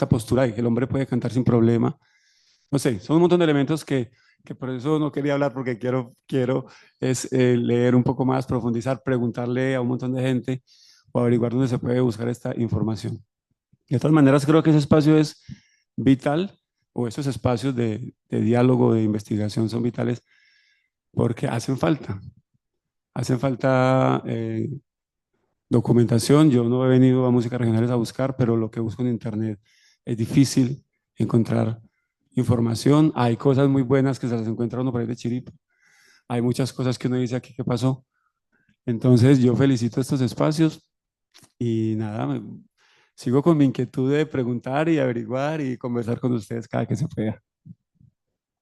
S10: postura de que el hombre puede cantar sin problema? No sé, son un montón de elementos que por eso no quería hablar, porque quiero leer un poco más, profundizar, preguntarle a un montón de gente o averiguar dónde se puede buscar esta información. De todas maneras, creo que ese espacio es vital, o esos espacios de diálogo, de investigación son vitales porque hacen falta. Hacen falta documentación. Yo no he venido a Músicas Regionales a buscar, pero lo que busco en Internet es difícil encontrar información. Hay cosas muy buenas que se las encuentra uno por ahí de chiripa. Hay muchas cosas que uno dice aquí, ¿qué pasó? Entonces, yo felicito estos espacios y nada, sigo con mi inquietud de preguntar y averiguar y conversar con ustedes cada que se pueda.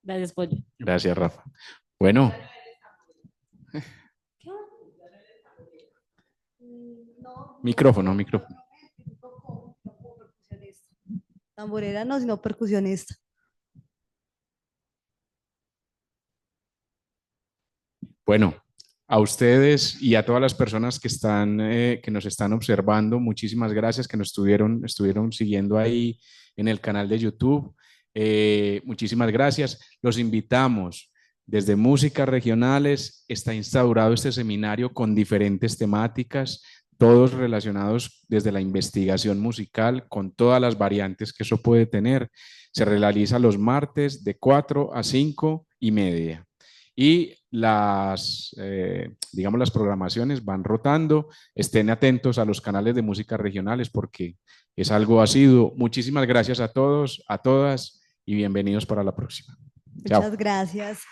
S2: Gracias, Pollo.
S1: Gracias, Rafa. Bueno, micrófono.
S5: Tamborera no, sino percusionista.
S1: Bueno, a ustedes y a todas las personas que nos están observando, muchísimas gracias que nos estuvieron siguiendo ahí en el canal de YouTube. Muchísimas gracias. Los invitamos. Desde Músicas Regionales está instaurado este seminario con diferentes temáticas todos relacionados desde la investigación musical con todas las variantes que eso puede tener. Se realiza los martes de 4 a 5:30 y digamos, las programaciones van rotando. Estén atentos a los canales de música regionales porque es algo asiduo. Muchísimas gracias a todos, a todas y bienvenidos para la próxima. Chao.
S5: Muchas gracias.